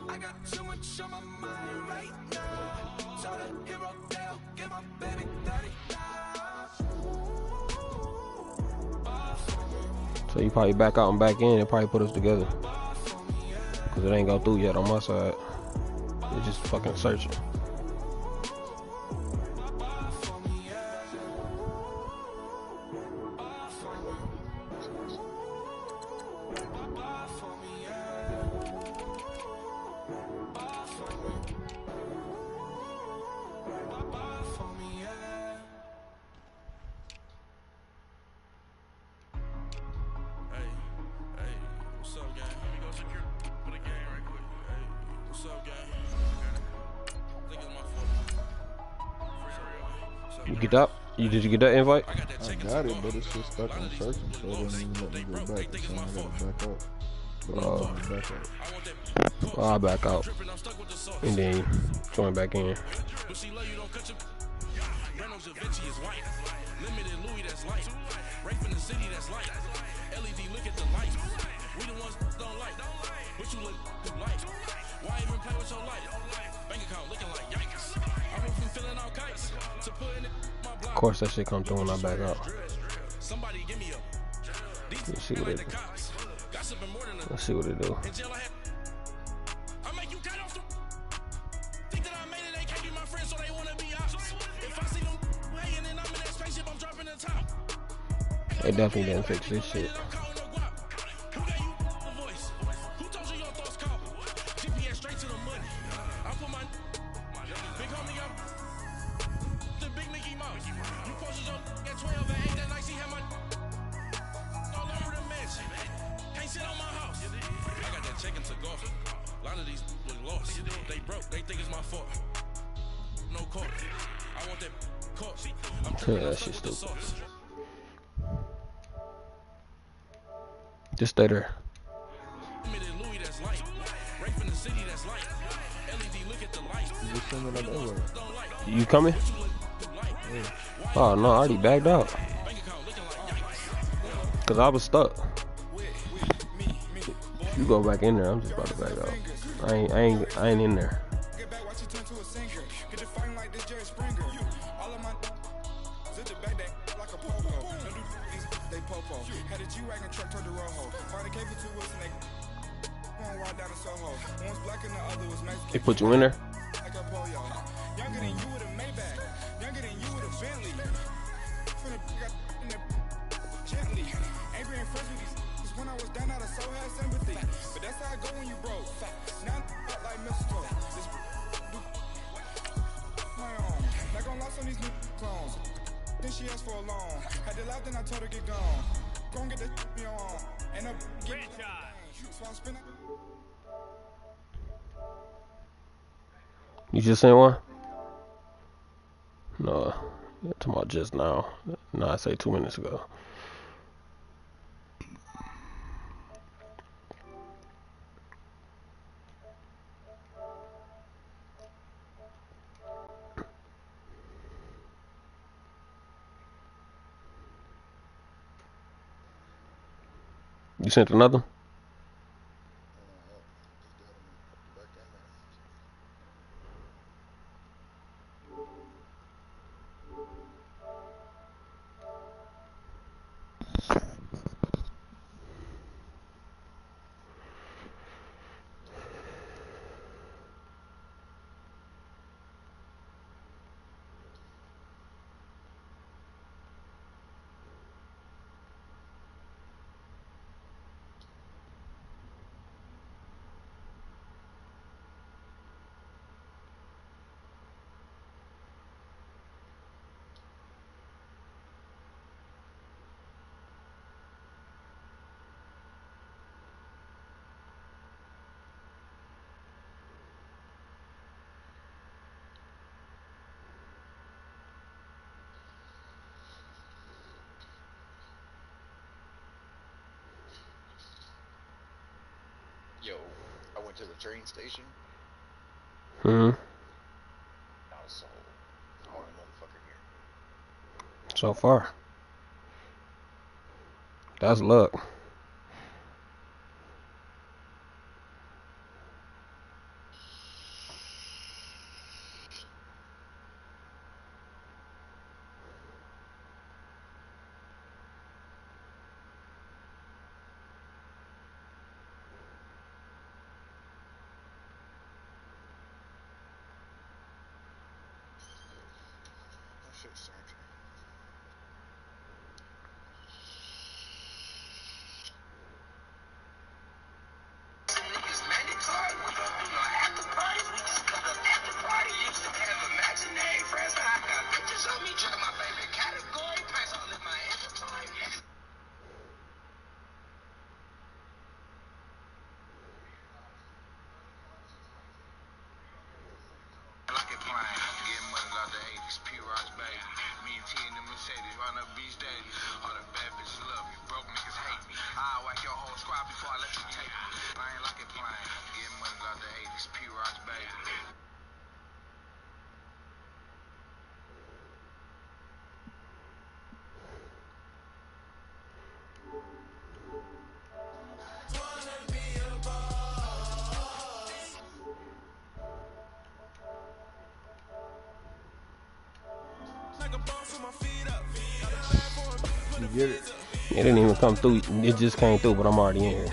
I got too much on my mind right now. So the hero down, get my baby daddy So you probably back out and back in and probably put us together. Cause it ain't go through yet on my side. They're just fucking searching. You get that? Did you get that invite? I got it, but it's just stuck in searching, so it doesn't even let me go back. It's saying I gotta back out. But I'm trying to back out. Well, I'll back out. And then join back in. Of course that shit come through when I back out. Let's see what it do. Let's see what it do. They definitely didn't fix this shit. Yeah, that shit's stupid. Just stay there. You coming? Yeah. Oh no, I already backed out. Cause I was stuck. If you go back in there, I'm just about to back out. I ain't in there. They put you in there? She asked for a loan. Had to laugh, then I told her get gone. Go and get that on. And up get so I'm spinning. You just sent one? No, you're talking about just now. No, I say 2 minutes ago. You sent another? Yo, I went to the train station. Hmm. I was so hard motherfucker here. So far. That's luck. You get it? It didn't even come through. It just came through, but I'm already in here.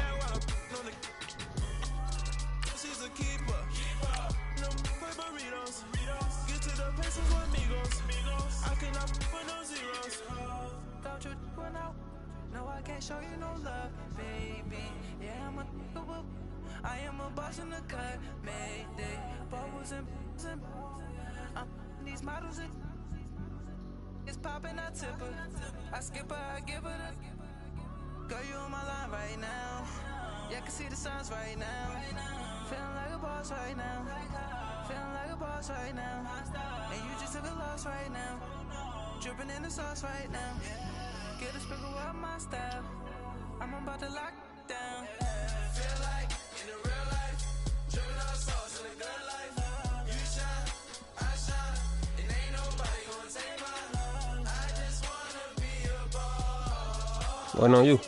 Waiting on you.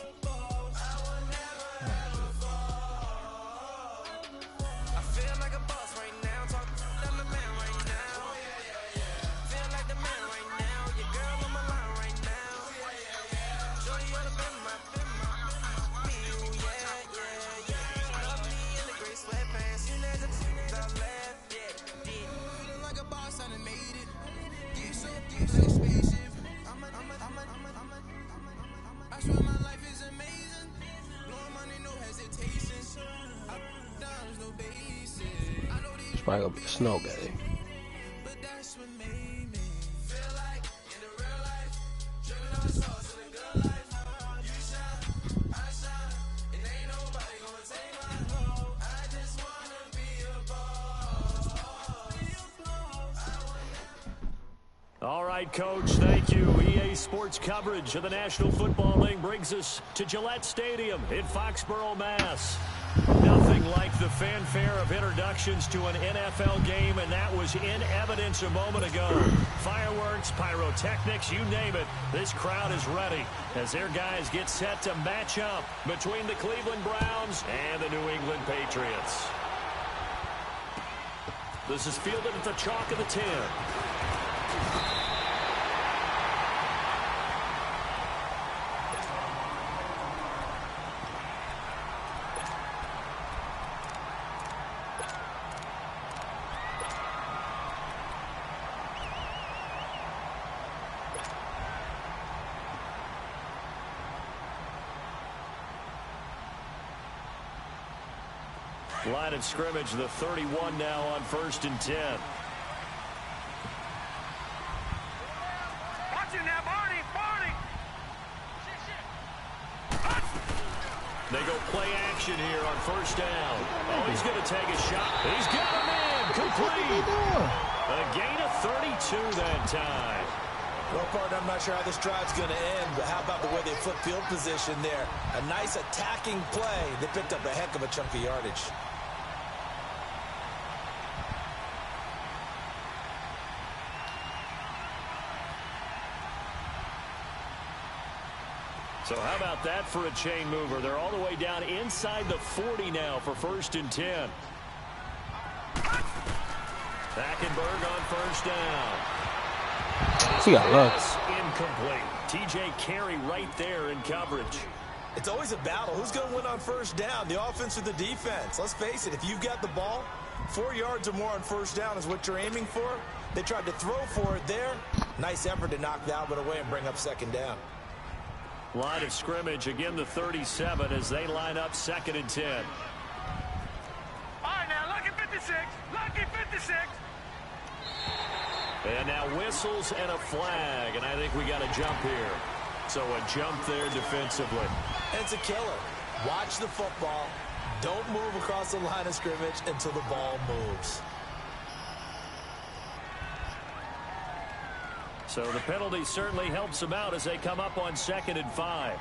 It's probably gonna be a snow game. All right, Coach, thank you. EA Sports coverage of the National Football League brings us to Gillette Stadium in Foxborough, Mass. Nothing like the fanfare of introductions to an NFL game, and that was in evidence a moment ago. Fireworks, pyrotechnics, you name it. This crowd is ready as their guys get set to match up between the Cleveland Browns and the New England Patriots. This is fielded at the chalk of the 10. Line of scrimmage, the 31 now on 1st and 10. Watch it now, Barney! They go play action here on 1st down. Oh, he's going to take a shot. He's got him in. Complete. A gain of 32 that time. Well, partner, I'm not sure how this drive's going to end, but how about the way they flip field position there? A nice attacking play. They picked up a heck of a chunk of yardage. So how about that for a chain mover? They're all the way down inside the 40 now for 1st and 10. Hackenberg on 1st down. He got luck. Incomplete. TJ Carey right there in coverage. It's always a battle. Who's going to win on first down, the offense or the defense? Let's face it, if you've got the ball, 4 yards or more on first down is what you're aiming for. They tried to throw for it there. Nice effort to knock that one away and bring up second down. Line of scrimmage, again the 37 as they line up 2nd and 10. All right, now, lucky 56. Lucky 56. And now whistles and a flag, and I think we got a jump here. So a jump there defensively. And it's a killer. Watch the football. Don't move across the line of scrimmage until the ball moves. So the penalty certainly helps them out as they come up on 2nd and 5.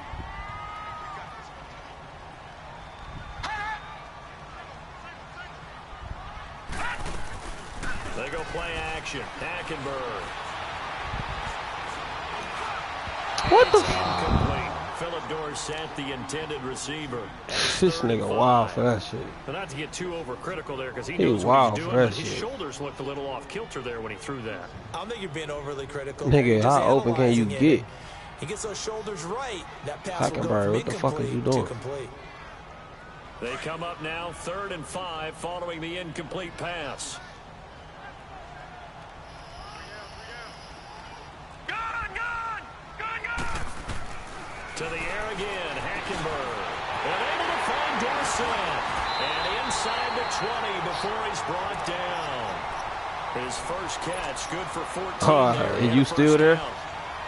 They go play action. Hackenberg. What the? Incomplete. Philip Dorsett, the intended receiver. This nigga wild for that shit. But not to get too overcritical there because he He knows what wild he's for doing, that but his shit. shoulders looked a little off kilter there when he threw that. I don't think you're being overly critical. Nigga, Just how open can you analyzing it. get? He gets those shoulders right. That pass will go Hackenberg, from what the fuck is you incomplete to doing? complete. They come up now 3rd and 5 following the incomplete pass. To the air again, Hackenberg. And able to find Dorsett. And inside the 20 before he's brought down. His first catch, good for 14 there. And you still there? Down.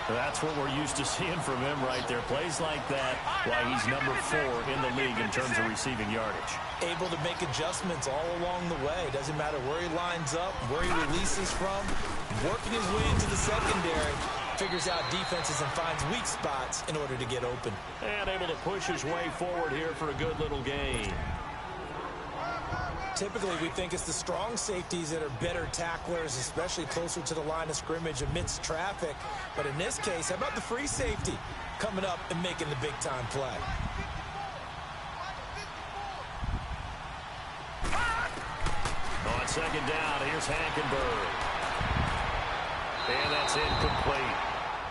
That's what we're used to seeing from him right there. Plays like that, why he's number 4 in the league in terms of receiving yardage. Able to make adjustments all along the way. Doesn't matter where he lines up, where he releases from. Working his way into the secondary. Figures out defenses and finds weak spots in order to get open. And able to push his way forward here for a good little gain. Typically, we think it's the strong safeties that are better tacklers, especially closer to the line of scrimmage amidst traffic. But in this case, how about the free safety coming up and making the big-time play? On 2nd down, here's Hackenberg. And that's incomplete.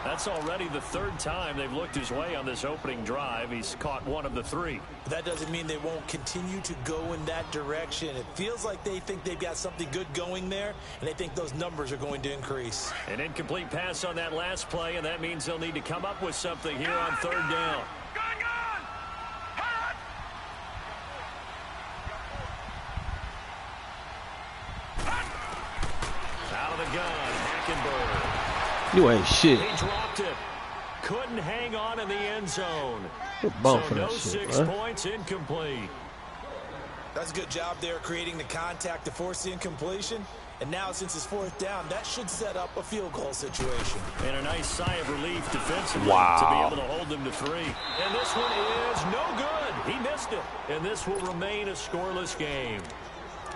That's already the 3rd time they've looked his way on this opening drive. He's caught 1 of the 3. That doesn't mean they won't continue to go in that direction. It feels like they think they've got something good going there, and they think those numbers are going to increase. An incomplete pass on that last play, and that means they'll need to come up with something here on 3rd down. Out of the gun, Hackenberg. You ain't shit. He dropped it. Couldn't hang on in the end zone. Bump So for no that shit, 6 man. points, incomplete. That's a good job there creating the contact to force the incompletion. And now, since it's 4th down, that should set up a field goal situation. And a nice sigh of relief defensively Wow. to be able to hold them to 3. And this one is no good. He missed it. And this will remain a scoreless game.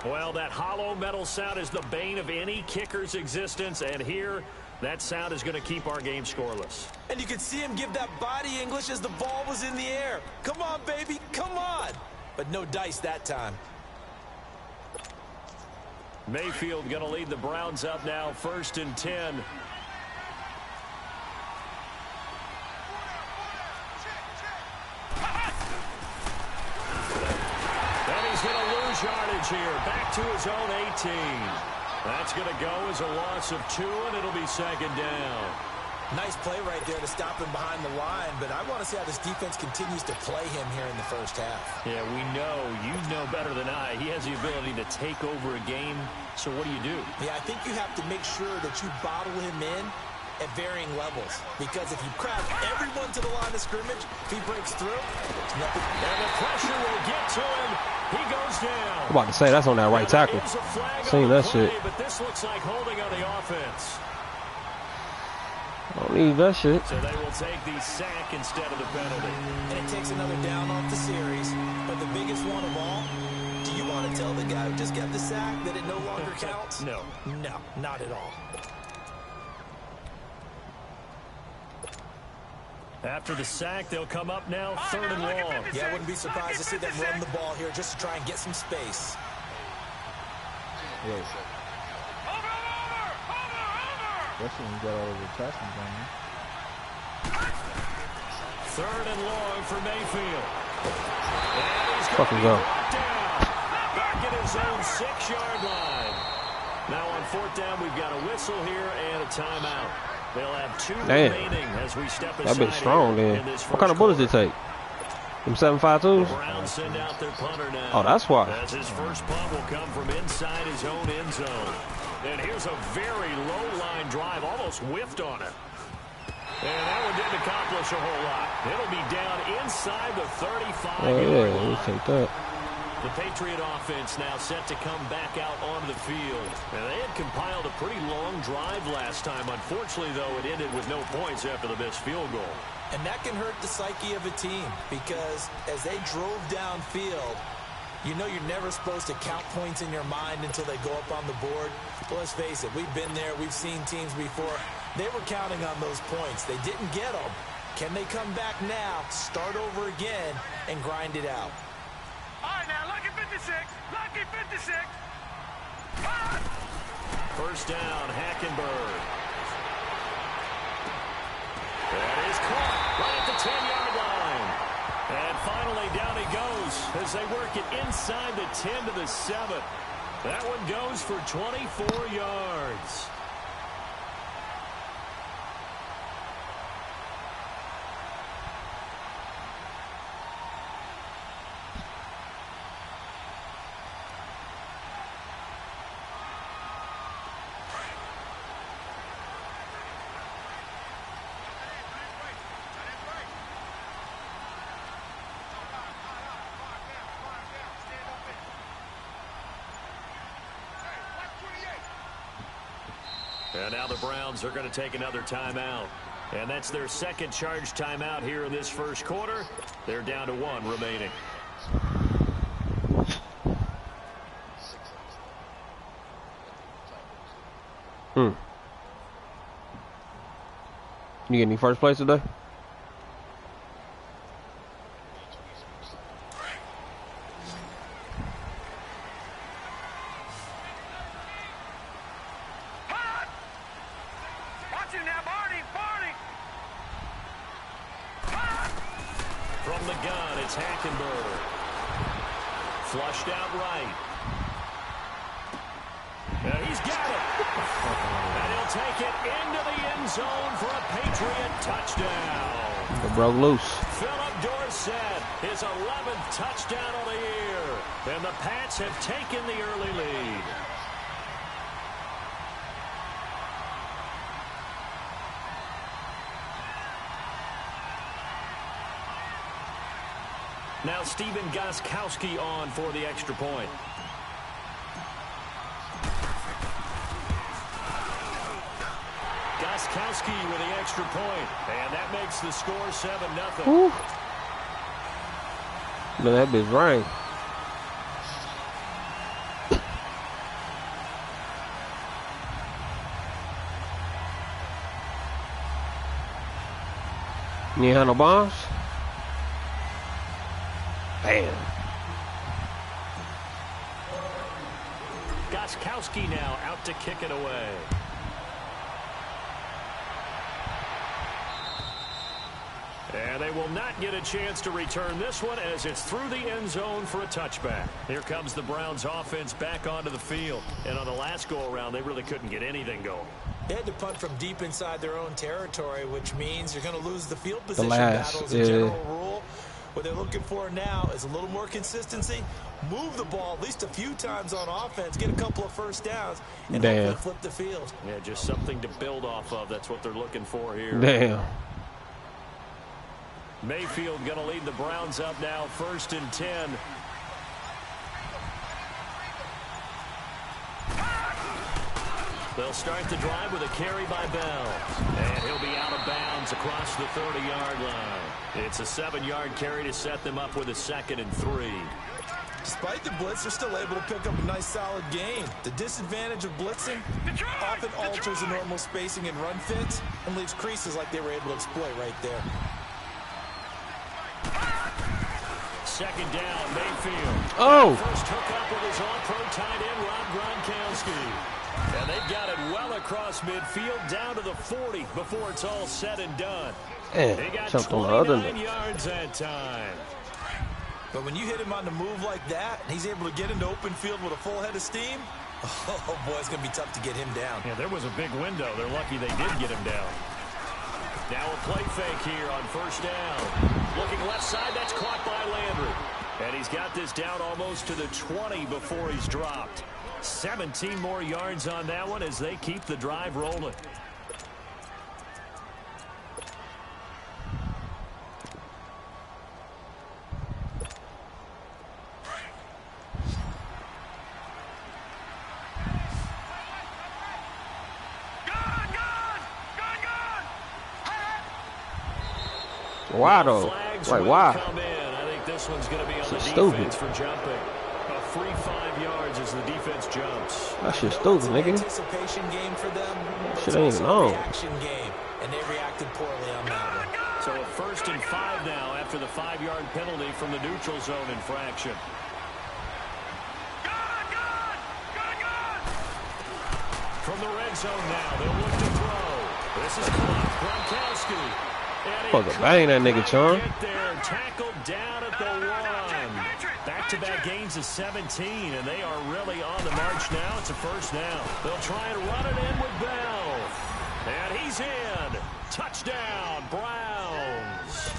Well, that hollow metal sound is the bane of any kicker's existence. And here, that sound is going to keep our game scoreless. And you could see him give that body English as the ball was in the air. Come on, baby, come on. But no dice that time. Mayfield going to lead the Browns up now, 1st and 10. And he's going to lose yardage here, back to his own 18. That's going to go as a loss of 2, and it'll be 2nd down. Nice play right there to stop him behind the line, but I want to see how this defense continues to play him here in the first half. Yeah, we know. You know better than I. He has the ability to take over a game. So what do you do? Yeah, I think you have to make sure that you bottle him in at varying levels. Because if you crowd everyone to the line of scrimmage, if he breaks through, it's nothing. And the pressure will get to him. He goes down. I'm about to say, that's on that right tackle. Seen that shit. But this looks like holding on the offense. I don't need that shit. So they will take the sack instead of the penalty. And it takes another down off the series. But the biggest one of all, do you want to tell the guy who just got the sack that it no longer counts? No. No, not at all. After the sack, they'll come up now 3rd and long. Yeah, I wouldn't be surprised to see them run the ball here just to try and get some space. Yes. Especially when you got all of the attachments on you. Third and long for Mayfield. And he's Fucking go. down. Back at his own 6-yard line. Now on fourth down, we've got a whistle here and a timeout. They'll have 2 remaining as we step aside. That bitch strong then. What kind of bullets did it take? Them 7.52s? Browns send out their punter now. Oh, that's why. As his first punt will come from inside his own end zone. And here's a very low-line drive, almost whiffed on it. And that one didn't accomplish a whole lot. It'll be down inside the 35-yard line. We'll take that. The Patriot offense now set to come back out onto the field. And they had compiled a pretty long drive last time. Unfortunately, though, it ended with no points after the missed field goal. And that can hurt the psyche of a team because as they drove downfield, you know you're never supposed to count points in your mind until they go up on the board. Well, let's face it, we've been there. We've seen teams before. They were counting on those points. They didn't get them. Can they come back now, start over again, and grind it out? All right, now, lucky 56. Lucky 56. First down, Hackenberg. That is caught right at the 10-yard line. And finally, down he goes as they work it inside the 10 to the 7. That one goes for 24 yards. And now the Browns are going to take another timeout. And that's their second charge timeout here in this first quarter. They're down to 1 remaining. You get any first place today? From the gun, it's Hackenberg. Flushed out right. And he's got it. And he'll take it into the end zone for a Patriot touchdown. It broke loose. Philip Dorsett, his 11th touchdown of the year. And the Pats have taken the early lead. Now Stephen Gostkowski on for the extra point. Gostkowski with the extra point. And that makes the score 7-0. Ooh. Look at that bitch rain. You ain't had no bombs? Bam. Gostkowski now out to kick it away. And they will not get a chance to return this one as it's through the end zone for a touchback. Here comes the Browns offense back onto the field. And on the last go-around, they really couldn't get anything going. They had to punt from deep inside their own territory, which means you're going to lose the field position battle as a general rule. What they're looking for now is a little more consistency, move the ball at least a few times on offense, get a couple of first downs, and hopefully flip the field. Yeah, just something to build off of. That's what they're looking for here. Damn. Mayfield going to lead the Browns up now, 1st and 10. They'll start the drive with a carry by Bell. And he'll be out of bounds across the 30-yard line. It's a 7-yard carry to set them up with a 2nd and 3. Despite the blitz, they're still able to pick up a nice solid gain. The disadvantage of blitzing often alters the normal spacing and run fits and leaves creases like they were able to exploit right there. 2nd down, Mayfield. Oh! First hook up with his all-pro tight end, Rob Gronkowski. And they've got it well across midfield down to the 40 before it's all said and done. Man, They got jumped on the other 29 nigga. yards that time. But when you hit him on the move like that, and he's able to get into open field with a full head of steam, oh boy, it's going to be tough to get him down. Yeah, there was a big window. They're lucky they did get him down. Now a play fake here on first down. Looking left side, that's caught by Landry. And he's got this down almost to the 20 before he's dropped. 17 more yards on that one as they keep the drive rolling. Why though? Like why? I think this one's going to be on the stupid. defense for jumping. A free 5 yards as the defense jumps. That shit stupid, nigga. Anticipation game for them. Shit ain't even on. Reaction game, and they reacted poorly on that one. So a 1st and 5 now after the 5-yard penalty from the neutral zone infraction. From the red zone now, they'll look to throw. This is Gronkowski. Fucking bang that nigga, Chon. Get there, tackled down at the 1. Back-to-back gains of 17, and they are really on the march now. It's a first down. They'll try and run it in with Bell. And he's in. Touchdown, Browns.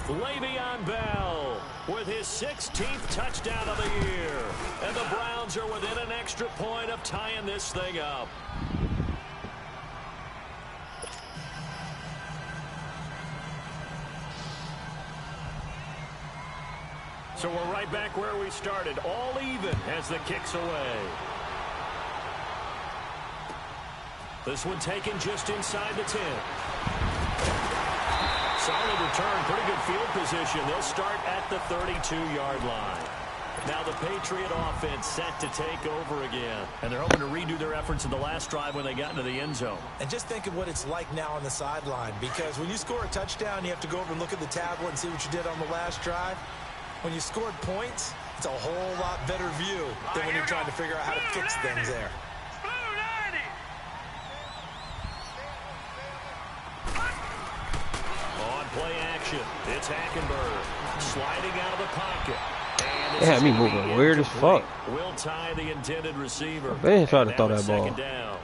Le'Veon Bell with his 16th touchdown of the year. And the Browns are within an extra point of tying this thing up. So we're right back where we started, all even as the kick's away. This one taken just inside the 10. Solid return, pretty good field position. They'll start at the 32-yard line. Now the Patriot offense set to take over again. And they're hoping to redo their efforts in the last drive when they got into the end zone. And just think of what it's like now on the sideline, because when you score a touchdown, you have to go over and look at the tablet and see what you did on the last drive. When you scored points, it's a whole lot better view than when you're trying to figure out how to fix things there. On play action, it's Hackenberg sliding out of the pocket. And They had me moving weird as fuck. Will tie the intended receiver. They ain't trying to Now throw that it's ball. second down.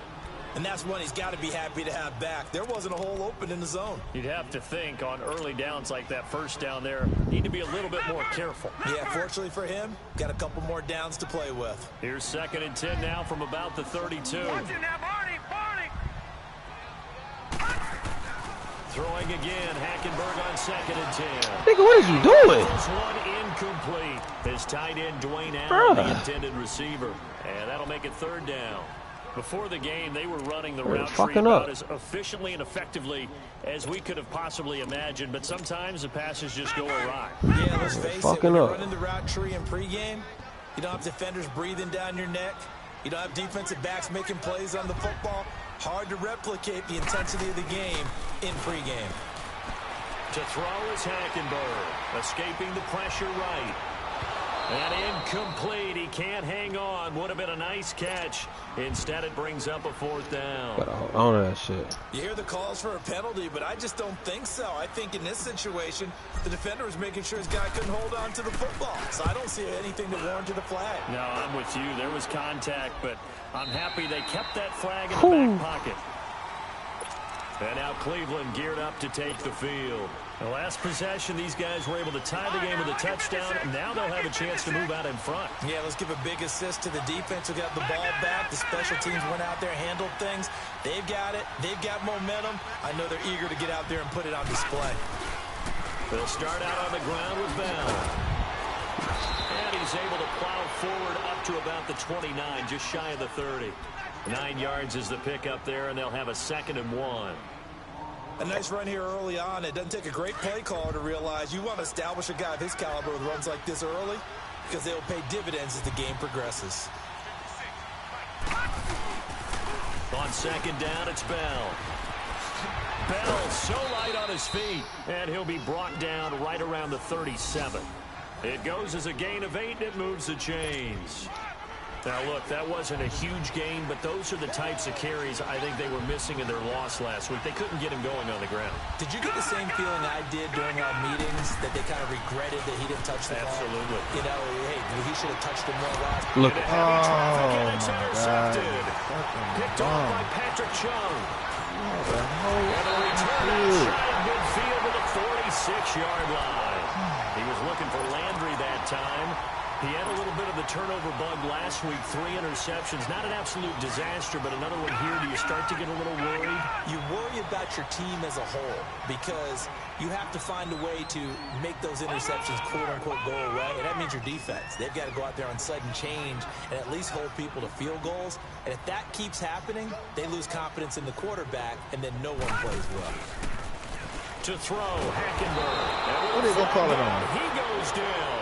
And that's one he's got to be happy to have back. There wasn't a hole open in the zone. You'd have to think on early downs like that first down there, need to be a little bit more careful. Yeah, fortunately for him, got a couple more downs to play with. Here's 2nd and 10 now from about the 32. Throwing again, Hackenberg on 2nd and 10. Nigga, what is you doing? This one incomplete. His tight end, Dwayne Allen, the Bruh. intended receiver. And that'll make it 3rd down. Before the game, they were running the They're route tree fucking about up. as efficiently and effectively as we could have possibly imagined, but sometimes the passes just go awry. Yeah, let's face it, fucking when you're up. running the route tree in pregame, you don't have defenders breathing down your neck. You don't have defensive backs making plays on the football. Hard to replicate the intensity of the game in pregame. To throw is Hackenberg, escaping the pressure right. And incomplete. He can't hang on. Would have been a nice catch. Instead, it brings up a 4th down. Gotta hold on to that shit. You hear the calls for a penalty, but I just don't think so. I think in this situation, the defender was making sure his guy couldn't hold on to the football. So I don't see anything that warranted a flag. No, I'm with you. There was contact, but I'm happy they kept that flag in the back pocket. And now Cleveland geared up to take the field. The last possession, these guys were able to tie the game with a touchdown, and now they'll have a chance to move out in front. Yeah, let's give a big assist to the defense who got the ball back. The special teams went out there, handled things. They've got it. They've got momentum. I know they're eager to get out there and put it on display. They'll start out on the ground with Bell. And he's able to plow forward up to about the 29, just shy of the 30. 9 yards is the pickup there, and they'll have a 2nd and 1. A nice run here early on. It doesn't take a great play caller to realize you want to establish a guy of his caliber with runs like this early because they will pay dividends as the game progresses. On 2nd down, it's Bell. Bell so light on his feet, and he'll be brought down right around the 37. It goes as a gain of 8, and it moves the chains. Now, look, that wasn't a huge gain, but those are the types of carries I think they were missing in their loss last week. They couldn't get him going on the ground. Did you get the same feeling I did during our meetings, that they kind of regretted that he didn't touch the ball? Absolutely. You know, hey, he should have touched him more last. Look. Oh, my it's God. intercepted. Picked off by Patrick Chung. And a return outside midfield to the 46-yard line. He was looking for Landry that time. He had a little bit of the turnover bug last week, 3 interceptions. Not an absolute disaster, but another one here. Do you start to get a little worried? You worry about your team as a whole because you have to find a way to make those interceptions, quote-unquote, go away, and that means your defense. They've got to go out there on sudden change and at least hold people to field goals. And if that keeps happening, they lose confidence in the quarterback, and then no one plays well. To throw, Hackenberg. What are they going to call it on? He goes down.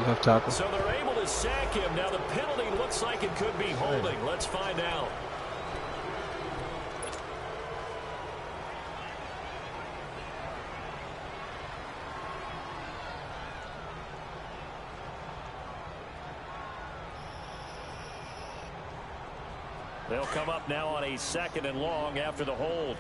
Left tackle. So they're able to sack him. Now the penalty looks like it could be holding. Let's find out. They'll come up now on a 2nd and long after the hold.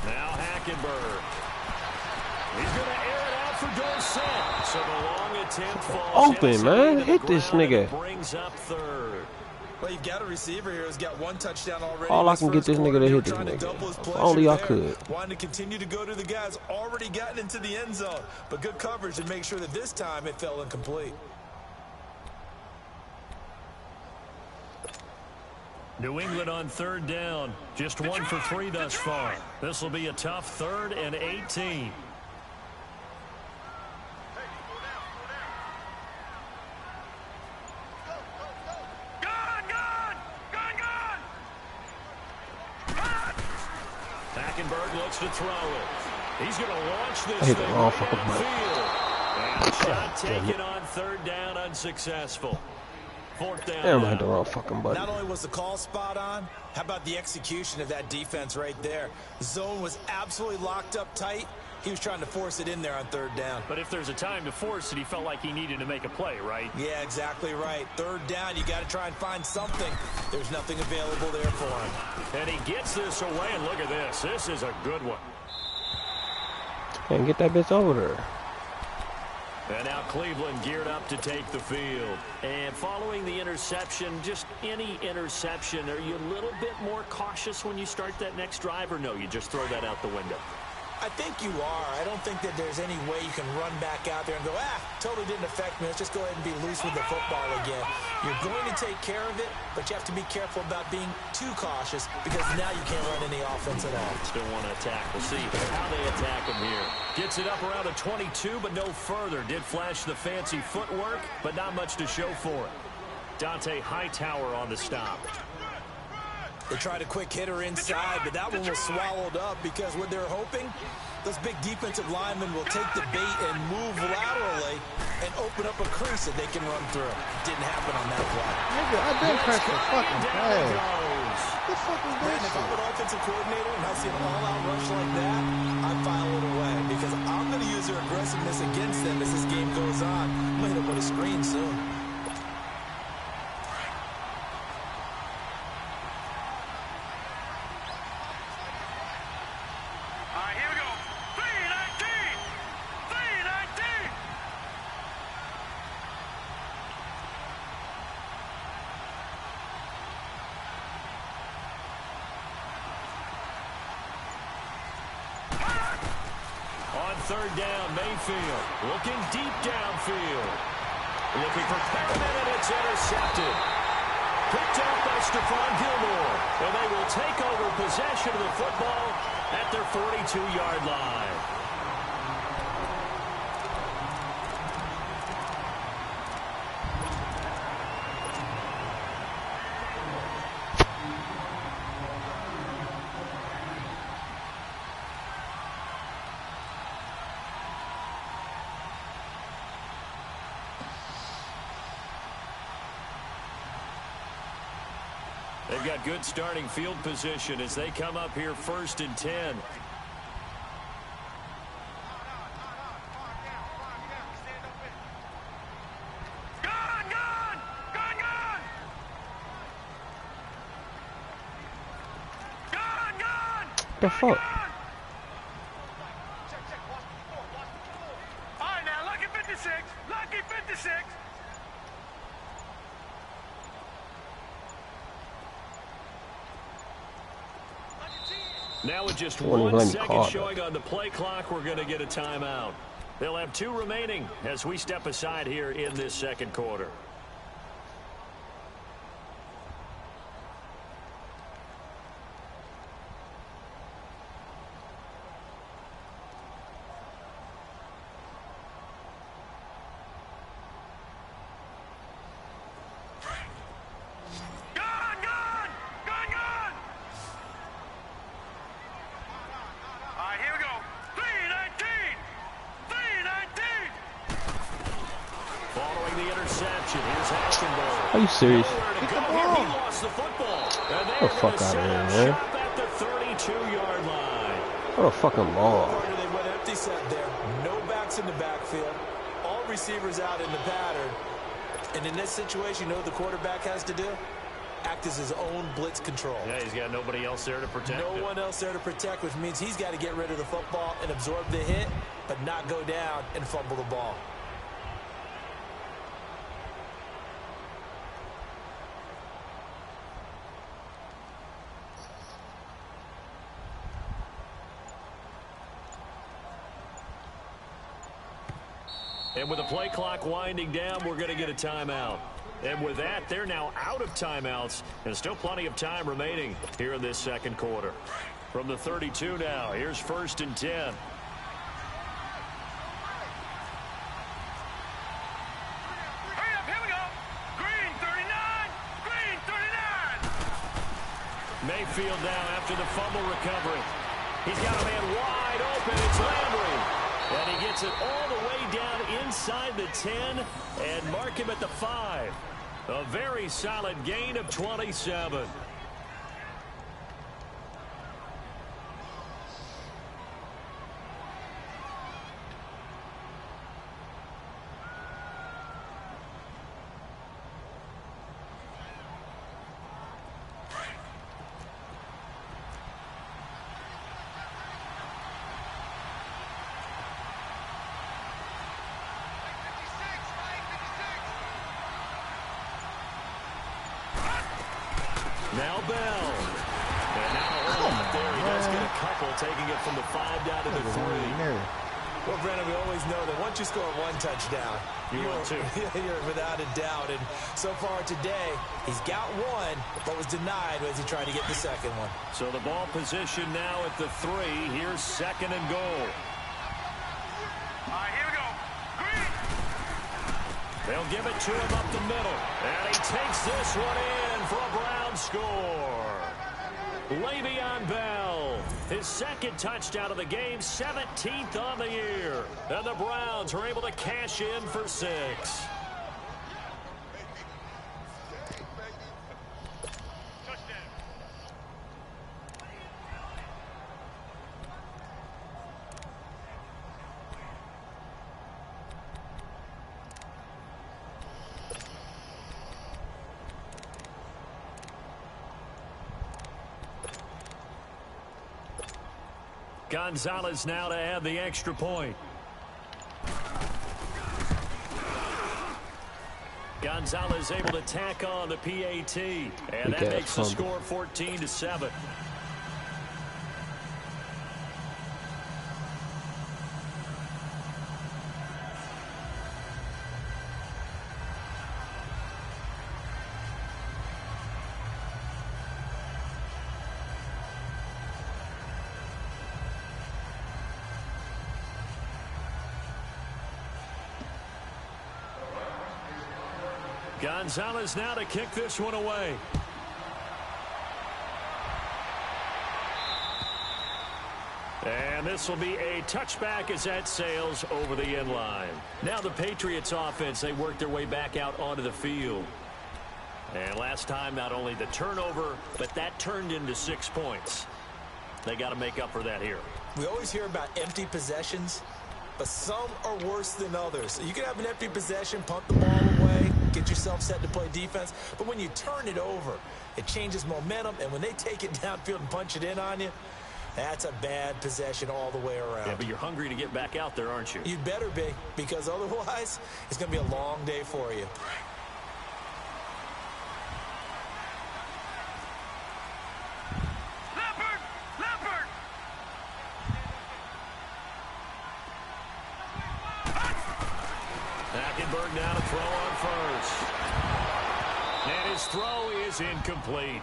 Now Hackenberg. He's going to air it out for Dorsett. So the long attempt falls Open, man. Hit this nigga. Brings up 3rd. Well, you've got a receiver here who's got 1 touchdown already. All I can get this nigga to hit this nigga. If only I could. Wanting to continue to go to the guys already gotten into the end zone. But good coverage and make sure that this time it fell incomplete. New England on 3rd down. Just 1 for 3 thus far. This will be a tough 3rd and 18. Hackenberg looks to throw it. He's going to launch this thing right downfield. And shot taken on 3rd down, unsuccessful. 4th down. Damn, I hit the wrong fucking button. Not only was the call spot on, how about the execution of that defense right there? Zone was absolutely locked up tight. He was trying to force it in there on 3rd down. But if there's a time to force it, he felt like he needed to make a play, right? Yeah, exactly right. 3rd down, you got to try and find something. There's nothing available there for him. And he gets this away, and look at this. This is a good one. Can't get that bitch over there. And now Cleveland geared up to take the field. And following the interception, just any interception, are you a little bit more cautious when you start that next drive, or no, you just throw that out the window? I think you are. I don't think that there's any way you can run back out there and go, totally didn't affect me. Let's just go ahead and be loose with the football again. You're going to take care of it, but you have to be careful about being too cautious because now you can't run any offense at all. Still want to attack. We'll see how they attack him here. Gets it up around a 22, but no further. Did flash the fancy footwork, but not much to show for it. Dante Hightower on the stop. They tried a quick hitter inside, but that one was swallowed up because what they're hoping, those big defensive linemen will take the bait and move laterally and open up a crease that they can run through. Didn't happen on that play. Nigga, I've been pressing fucking flag. What the fuck is Man, this if I'm shit? an offensive coordinator and I see an all-out rush like that, I'd file it away because I'm going to use their aggressiveness against them as this game goes on. I'm going to hit them with a screen soon. On 3rd down, Mayfield looking deep downfield. Looking for Perriman, and it's intercepted. Picked up by Stephon Gilmore. And they will take over possession of the football at their 42-yard line. They've got good starting field position as they come up here 1st and 10. The fuck? All right, now, lucky 56. Lucky 56. Now with just Wouldn't 1 let me second call showing on the play clock, we're going to get a timeout. They'll have 2 remaining as we step aside here in this second quarter. Are you serious? Get the ball. He lost the football. Get the fuck out of here, man. At the 32-yard line. What a fucking ball. They went empty set there. No backs in the backfield. All receivers out in the pattern. And in this situation, you know what the quarterback has to do? Act as his own blitz control. Yeah, he's got nobody else there to protect him. No one else there to protect, which means he's got to get rid of the football and absorb the hit, but not go down and fumble the ball. And with the play clock winding down, we're going to get a timeout. And with that, they're now out of timeouts, and still plenty of time remaining here in this second quarter. From the 32 now, here's 1st and 10. Hurry up, here we go. Green 39, Green 39. Mayfield now after the fumble recovery. He's got a man wide open. It's Landry. And he gets it all the way down inside the 10 and mark him at the 5. A very solid gain of 27. Now Bell. And now there he does get a couple, taking it from the 5 down to the 3. Well, Brandon, we always know that once you score 1 touchdown, you're without a doubt. And so far today, he's got 1, but was denied as he tried to get the second one. So the ball position now at the 3. Here's 2nd and goal. All right, here we go. Green. They'll give it to him up the middle. And he takes this one in for a Brown score. Le'Veon Bell, his 2nd touchdown of the game, 17th on the year. And the Browns are able to cash in for 6. Gonzalez now to add the extra point. Gonzalez able to tack on the PAT, and that makes the score 14-7. Gonzalez now to kick this one away. And this will be a touchback as that sails over the end line. Now the Patriots offense, they work their way back out onto the field. And last time, not only the turnover, but that turned into 6 points. They got to make up for that here. We always hear about empty possessions, but some are worse than others. You can have an empty possession, punt the ball away, get yourself set to play defense, but when you turn it over, it changes momentum, and when they take it downfield and punch it in on you, that's a bad possession all the way around. Yeah, but you're hungry to get back out there, aren't you? You'd better be, because otherwise, it's going to be a long day for you. Hackenberg now to throw on first. And his throw is incomplete.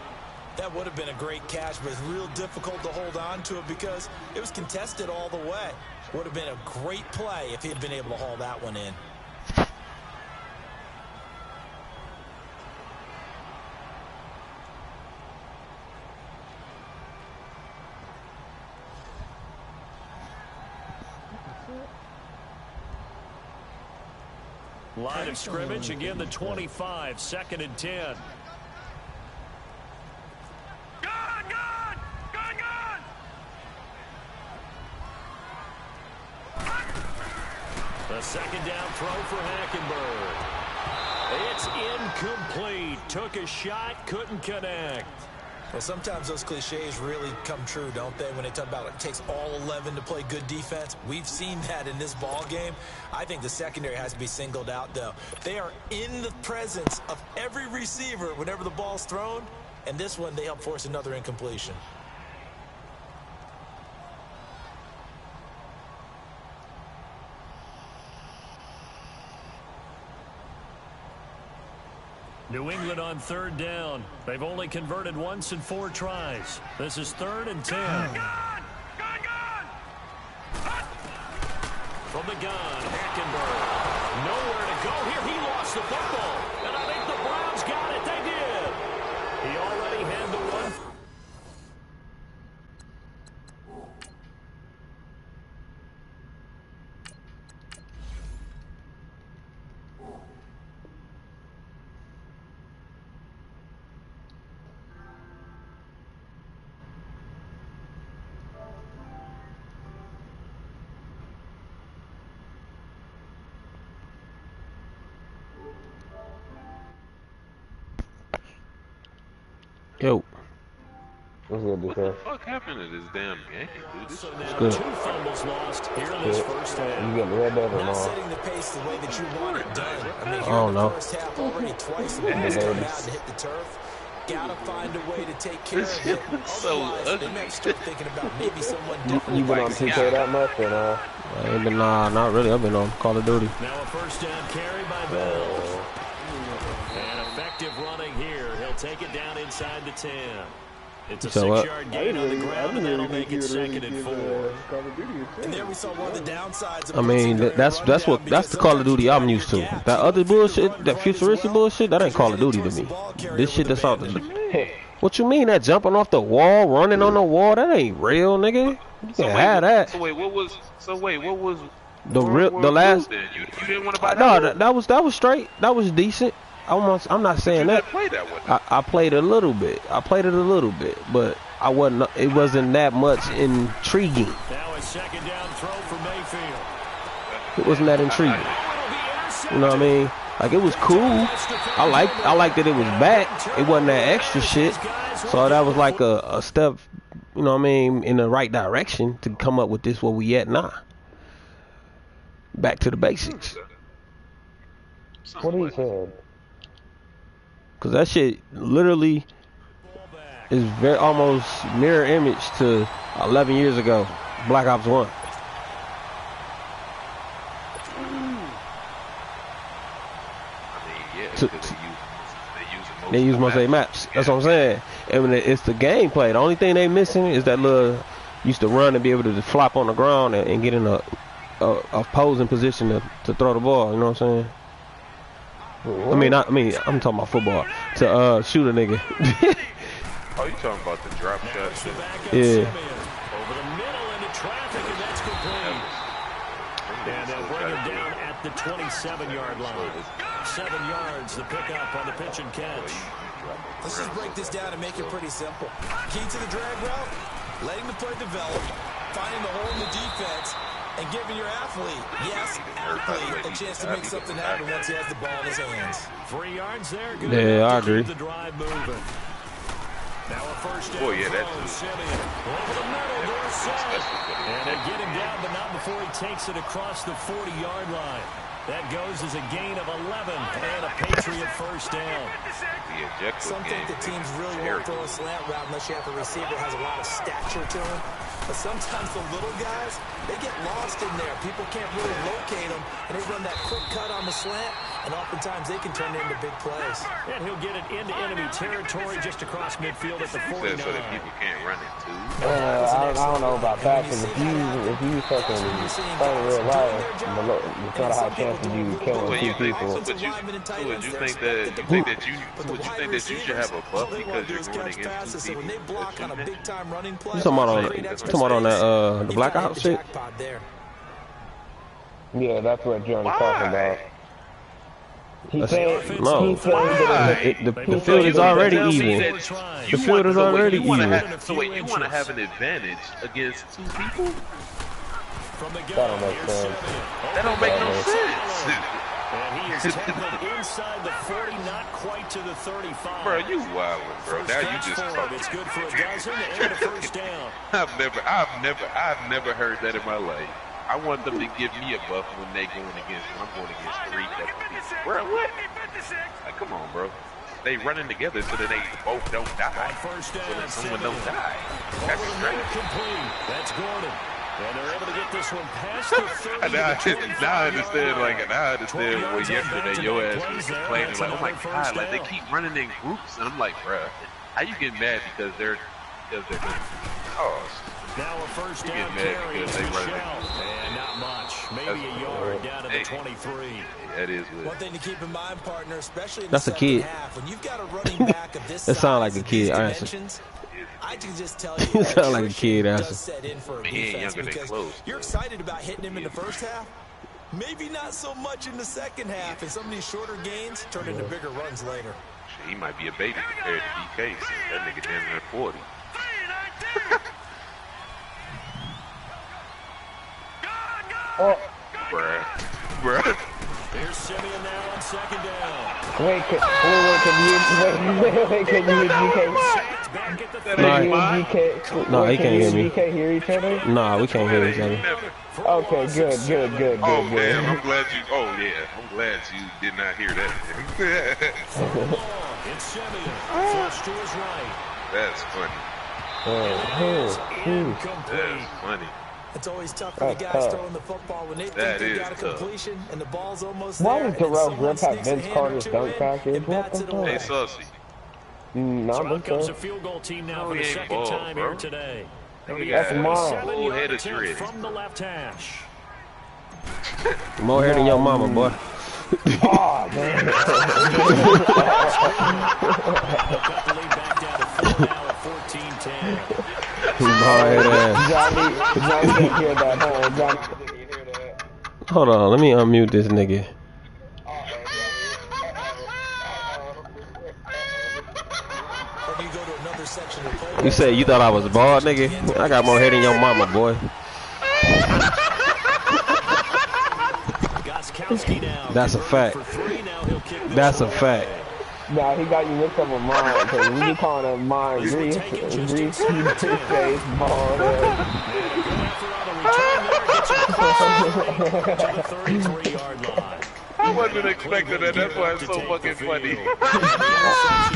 That would have been a great catch, but it's real difficult to hold on to it because it was contested all the way. Would have been a great play if he had been able to haul that one in. Line of scrimmage, again the 25, 2nd and 10. A second down throw for Hackenberg. It's incomplete. Took a shot, couldn't connect. Well, sometimes those cliches really come true, don't they? When they talk about it takes all 11 to play good defense. We've seen that in this ball game. I think the secondary has to be singled out, though. They are in the presence of every receiver whenever the ball's thrown, and this one they help force another incompletion. New England on 3rd down. They've only converted once in 4 tries. This is 3rd and 10. From the gun, Hackenberg. Nowhere to go here. He lost the football. And I think the Browns got it. They did. He already had the one. Yo. What's good, What the fuck happened to this damn game, dude? So now good. 2 fumbles lost here in this first half. You got the red devil Not on. setting the pace the way that you want it done. I mean, I here don't in the know. first half already twice the ball's come out and hit the turf. Gotta find a way to take care of it. So Otherwise, they might start thinking about maybe someone different. You been on 2K that much, or I ain't been, nah, not really. I've been on Call of Duty. Now a first down carry by Bell. And effective running here. He'll take it down inside the 10. It's a 6-yard gain on the ground, and that'll make it 2nd and 4. And there we saw one of the downsides of I mean, that's the Call of Duty I'm used to. That other bullshit, that futuristic bullshit, that ain't Call of Duty to me. This shit that's out there. What you mean, that jumping off the wall, running on the wall, that ain't real, nigga. You can't have that. So wait, what was The last? You didn't want to buy that? No, that was straight. That was decent. I'm not saying that. I played a little bit. I played it a little bit, but I wasn't. It wasn't that much intriguing. Now a second down throw for Mayfield. It wasn't that intriguing. You know what I mean? Like, it was cool. I liked that it was back. It wasn't that extra shit. So that was like a step, you know what I mean, in the right direction to come up with this where we at now. Back to the basics. What he said. Cause that shit literally is very almost mirror image to 11 years ago, Black Ops 1. They use most of their maps. That's what I'm saying. And when it's the gameplay, the only thing they missing is that little used to run and be able to just flop on the ground and get in a posing position to throw the ball. You know what I'm saying? I'm talking about football. To shoot a nigga. Oh, you talking about the drop shot shit? Yeah. Over the middle into traffic, and that's complete. And they'll bring him down at the 27-yard line. 7 yards, the pickup on the pitch and catch. Let's just break this down and make it pretty simple. Key to the drag route, letting the play develop, finding the hole in the defense, and giving your athlete, yes, athlete, a chance to make something happen once he has the ball in his hands. 3 yards there. Good Yeah, I agree. keep the drive moving. Now a first down. Oh, yeah, that's Simeon. Over the middle, Dorsett. And they get him down, but not before he takes it across the 40-yard line. That goes as a gain of 11 and a Patriot first down. Some think that teams really won't throw a slant route unless you have a receiver that has a lot of stature to him. But sometimes the little guys, they get lost in there. People can't really locate them, and they run that quick cut on the slant, and oftentimes they can turn it into big plays. And he'll get it into enemy territory just across midfield at the 49. So that people can't run it too. I don't know about that, because if you fucking play in real life, it's not a high chance of you killing 2 people. Would you think that you should have a buff because you're going against 2 people? You talking about on that the blackout shit? Yeah, that's what Johnny's talking about. He said, no. The field is already even. The field is already even. So wait, you want to have an advantage against 2 people? That don't make sense. That don't make no sense. And he is tackled inside the 40, not quite to the 35. Bro, you wildin', bro. Now you just talking. It's good for a dozen and a first down. I've never heard that in my life. I want them to give me a buff when they going against. When I'm going against 3 different people. Bro, what? Like, come on, bro. They running together so that they both don't die. First down, so that someone don't die. That's crazy. Complete. That's Gordon. And they're able to get this one past the 30. Now I understand, well, yesterday your ass was complaining, like, oh my God, like, they keep running in groups. And I'm like, bruh, how you get mad because they're now a first down carry is and not much. Maybe a yard down to the 23. That is good. One thing to keep in mind, partner, especially in that's the a kid. half, when you've got a running back of this That sound like a kid. I can just tell you, you sound like a kid. Set in for a defense because you're excited about hitting him in the first half. Maybe not so much in the second half, and some of these shorter gains turn into bigger runs later. He might be a baby compared to DK. That nigga damn near 40. Bruh. Here's Simeon now on second down. Wait, can you No, he can't hear me. You can't hear each other? Nah, we can't hear each other. Okay, good. Oh man, I'm glad you did not hear that. It's Simeon. First to his right. That's funny. That's funny. It's always tough for the guys throwing the football when they think they got a completion and the ball's almost Why there. does Terrell Griff have Vince Carter's dunk package? What the fuck? Hey, Saucy. No, Out comes a field goal team now for the second time here today. That's mine. Full head of dread. From the left hash. More hair than your mama, boy. Oh, man. Cut the lead back down to 4 now at 14-10. Johnny didn't hear that. Johnny didn't hear that. Hold on, let me unmute this nigga. You said you thought I was bald, nigga? I got more hair than your mama, boy. That's a fact. That's a fact. Nah, he got you mixed up with mine, because we be calling him mine Grease, face, bald I wasn't expecting that. That's why it's so fucking funny.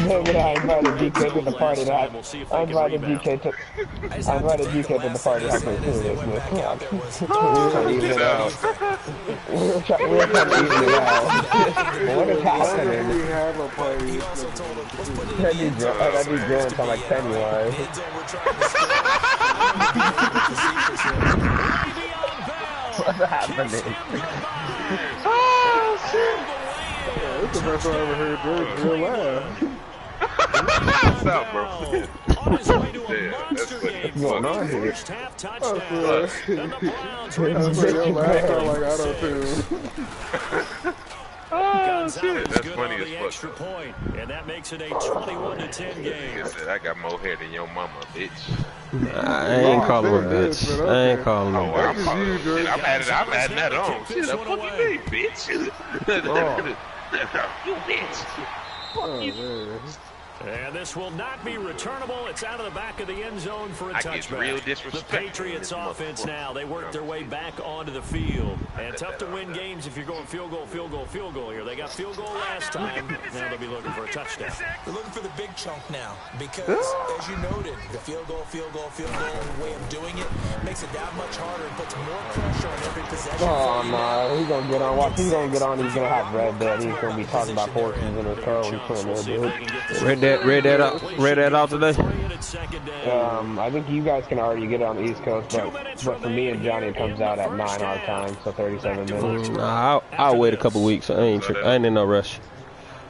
Maybe I invited DK to the party. I invited DK to the party. I can do this. We're trying to even it out. What is happening? We have a party. That'd be good. Sound like Pennywise. What's happening? Yeah, that's the best I ever heard George real laugh. What's up, bro? That's what's going on here. Your laugh sound like auto-tune. Gonzalez That's good funny on as the fuck, extra though. point, and that makes it a 21-10 game. Like I said, I got more hair than your mama, bitch. I ain't calling him a Said bitch. this, but I ain't okay. calling him Oh, a well, bitch. That's just you, Drake. I'm adding that on. Shit, the fuck you mean, bitch? You bitch. Oh, man. And this will not be returnable. It's out of the back of the end zone for a I get real touchback. disrespect. The Patriots offense now, they work their way back onto the field. And tough to win games if you're going field goal here. They got field goal last time. Now they'll be looking for a touchdown. They're looking for the big chunk now because, as you noted, the field goal way of doing it makes it that much harder and puts more pressure on every possession. Oh, no. He's going to get on. Watch, he's going to get on. He's going to have red dead. He's going to be talking about horses in his car when he's playing red dead. Read that out today. I think you guys can already get it on the East Coast, but for me and Johnny, it comes out at 9 our time, so 37 minutes. Nah, I'll wait a couple weeks. I ain't in no rush.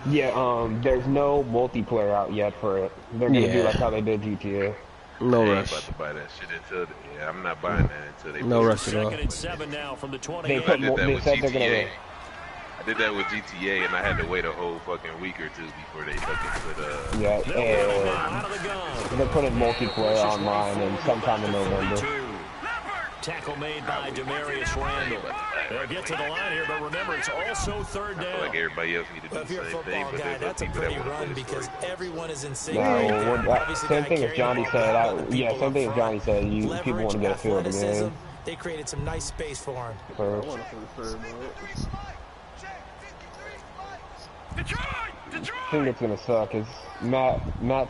Yeah, there's no multiplayer out yet for it. They're gonna do like how they did GTA. No I rush. ain't about to buy that shit until I'm not buying that until they No rush at all. They said they're gonna. I did that with GTA, and I had to wait a whole fucking week or two before they fucking put Yeah, and they're putting multiplayer online and sometime in November. Tackle made by Demarius Randall. They'll get to the line here, but remember, it's also third down. I feel like everybody else need to do the same thing, but guy, that's a pretty run because everyone is in sync. No, same thing as Johnny said. Same thing as Johnny said. People want to get a feel of the game. They created some nice space for him. I think it's gonna suck. Is Matt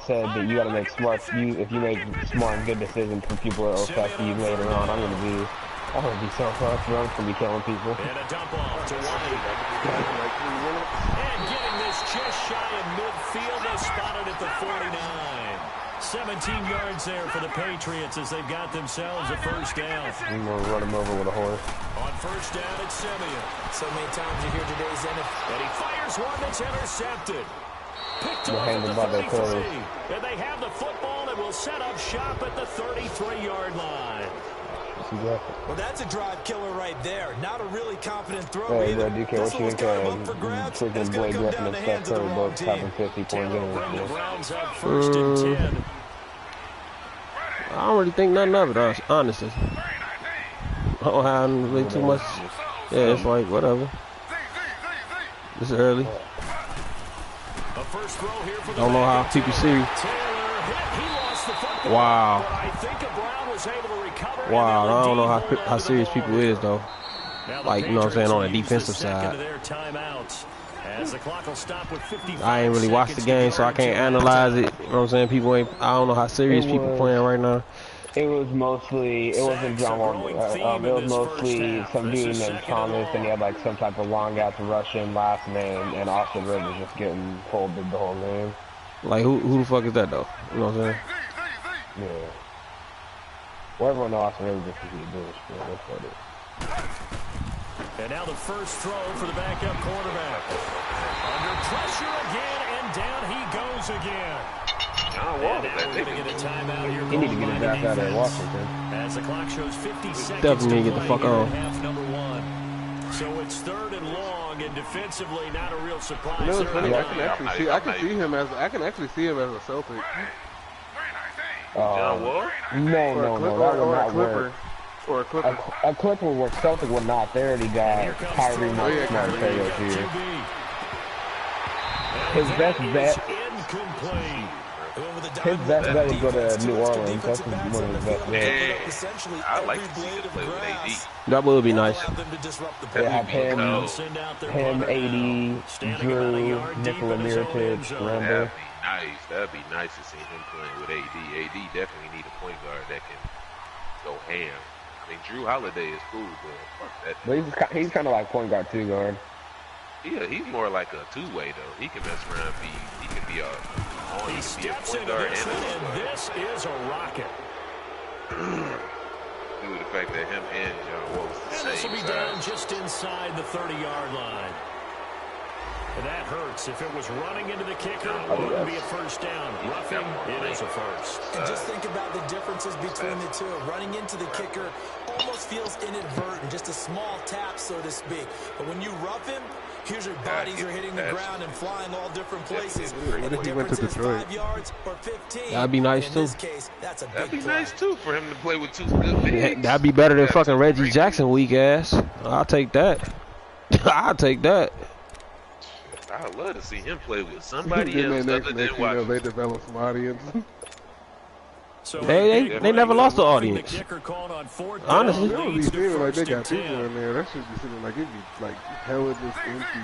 said that you gotta make if you make smart and good decisions for people that will affect you later on. I'm gonna be so fucked. I'm gonna be killing people. And a dump off to White. And getting this just shy of midfield. They spotted at the 49. 17 yards there for the Patriots as they've got themselves a first down. I'm gonna run him over with a horse. On first down, it's Simeon. So many times you hear today's NFL. And he fires one that's intercepted. Picked They're off at handed by the their 33. clothes. And they have the football and will set up shop at the 33-yard line. Well, that's a drive killer right there. Not a really confident throw Hey, either. DK, what you think freaking Blake Griffin and Steph Curry both having 50 point games? Browns up first and 10. I don't really think nothing of it, honestly. I don't have really too much. Yeah, it's like, whatever. It's early. A first throw here for the Don't know how people see. Wow. Wow, I don't know how serious people is, though. Like, you know what I'm saying, on the defensive side. I ain't really watched the game, so I can't analyze it. You know what I'm saying? I don't know how serious people playing right now. It was mostly, it wasn't John Wall. It was mostly some dude named Thomas, and he had like some type of long ass Russian last name, and Austin Rivers just getting folded the whole game. Like, who the fuck is that, though? You know what I'm saying? Yeah. Well, everyone knows Austin Rivers just because he's a bitch, but that's about it. And now the first throw for the backup quarterback. Under pressure again, and down he goes again. He need to get it back out of Washington. As the clock shows 50 seconds. Definitely need to get the fuck on. Half number one. So it's third and long, and defensively not a real surprise. You know what's funny? I can see him as a Celtic. John Wall? No, that would not work. Or a Clipper. A Clipper would work. Celtic would not. They already got Kyrie Martinez here. His best bet. His best bet would go to New Orleans. That's one of his best bets. I like to see him play with AD. That would be nice. They have him, AD, Drew, Nikola Mirotic, Randall. That'd be nice to see him playing with AD. AD definitely need a point guard that can go ham. I mean, Drew Holiday is cool, but fuck that. But he's kind of like point guard, two guard. Yeah, he's more like a two-way though. He can mess around. He can be a point guard and a two-guard. This is a rocket. Due to the fact that him and John Wall was the same This will be down just inside the 30-yard line. And that hurts. If it was running into the kicker, it wouldn't be a first down. Roughing, it is a first. And just think about the differences between the two. Running into the kicker, almost almost feels inadvertent, just a small tap, so to speak. But when you rough him, here's your bodies are hitting the ground and flying all different places. What if he went to Detroit? 5 yards or 15. That'd be nice in too. This case, that's a That'd big be play. nice too for him to play with two good bigs. That'd be better than fucking Reggie Jackson weak ass. I'll take that. I'll take that. I'd love to see him play with somebody else other than next Washington. they develop some audience. So They never lost the audience. Honestly. They don't be feeling like they got people in there. That should be seeming like it'd be like hella just empty.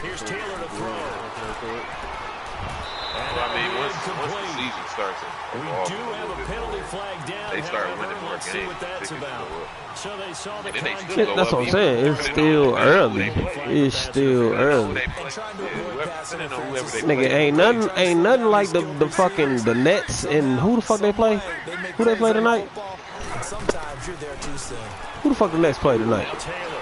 Here's Taylor to throw. Well, I mean, once the season starts, we do have a penalty flag down. they start winning more Let's see games. what that's about. So they saw the And then they contact. still go That's up what I'm even saying. It's still early. It's still who early. they play. Depending on whoever they Nigga, play. ain't nothing like the fucking the Nets and who the fuck they play? Who they play tonight? Sometimes you're there too soon. Who the fuck the Nets play tonight? Now Taylor.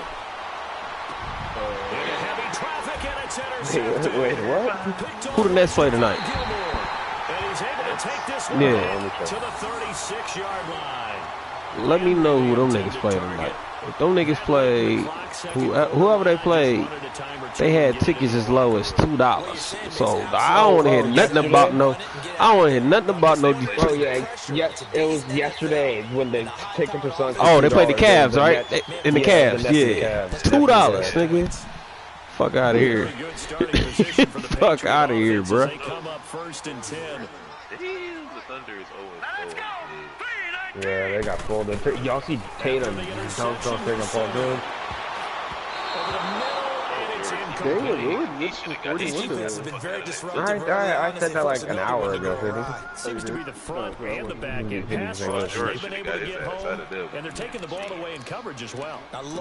Into heavy traffic and it's intercepted. Wait, what? Who the Nets play tonight? And he's able to take this one Yeah. to the 36-yard line. Let me know who them niggas play tonight. If them niggas play, whoever they played, they had tickets as low as $2. So I don't want to hear nothing about no. I don't want to hear nothing about no. Oh yeah, it was yesterday when the tickets were sunk. Oh, they played the Cavs, right? In the Yeah, Cavs, the Nets and yeah. Cavs. $2, nigga. Fuck out of here. Fuck out of here, bro. They come up 1st and 10. Damn, the Thunder is 0-4. Yeah, they got folded. Y'all see Tatum bounced off Tatum Paul George? I said that like an hour ago. Seems to be the front and the back end. Pass rush, they've been able to get home, and they're taking the ball away in coverage as well.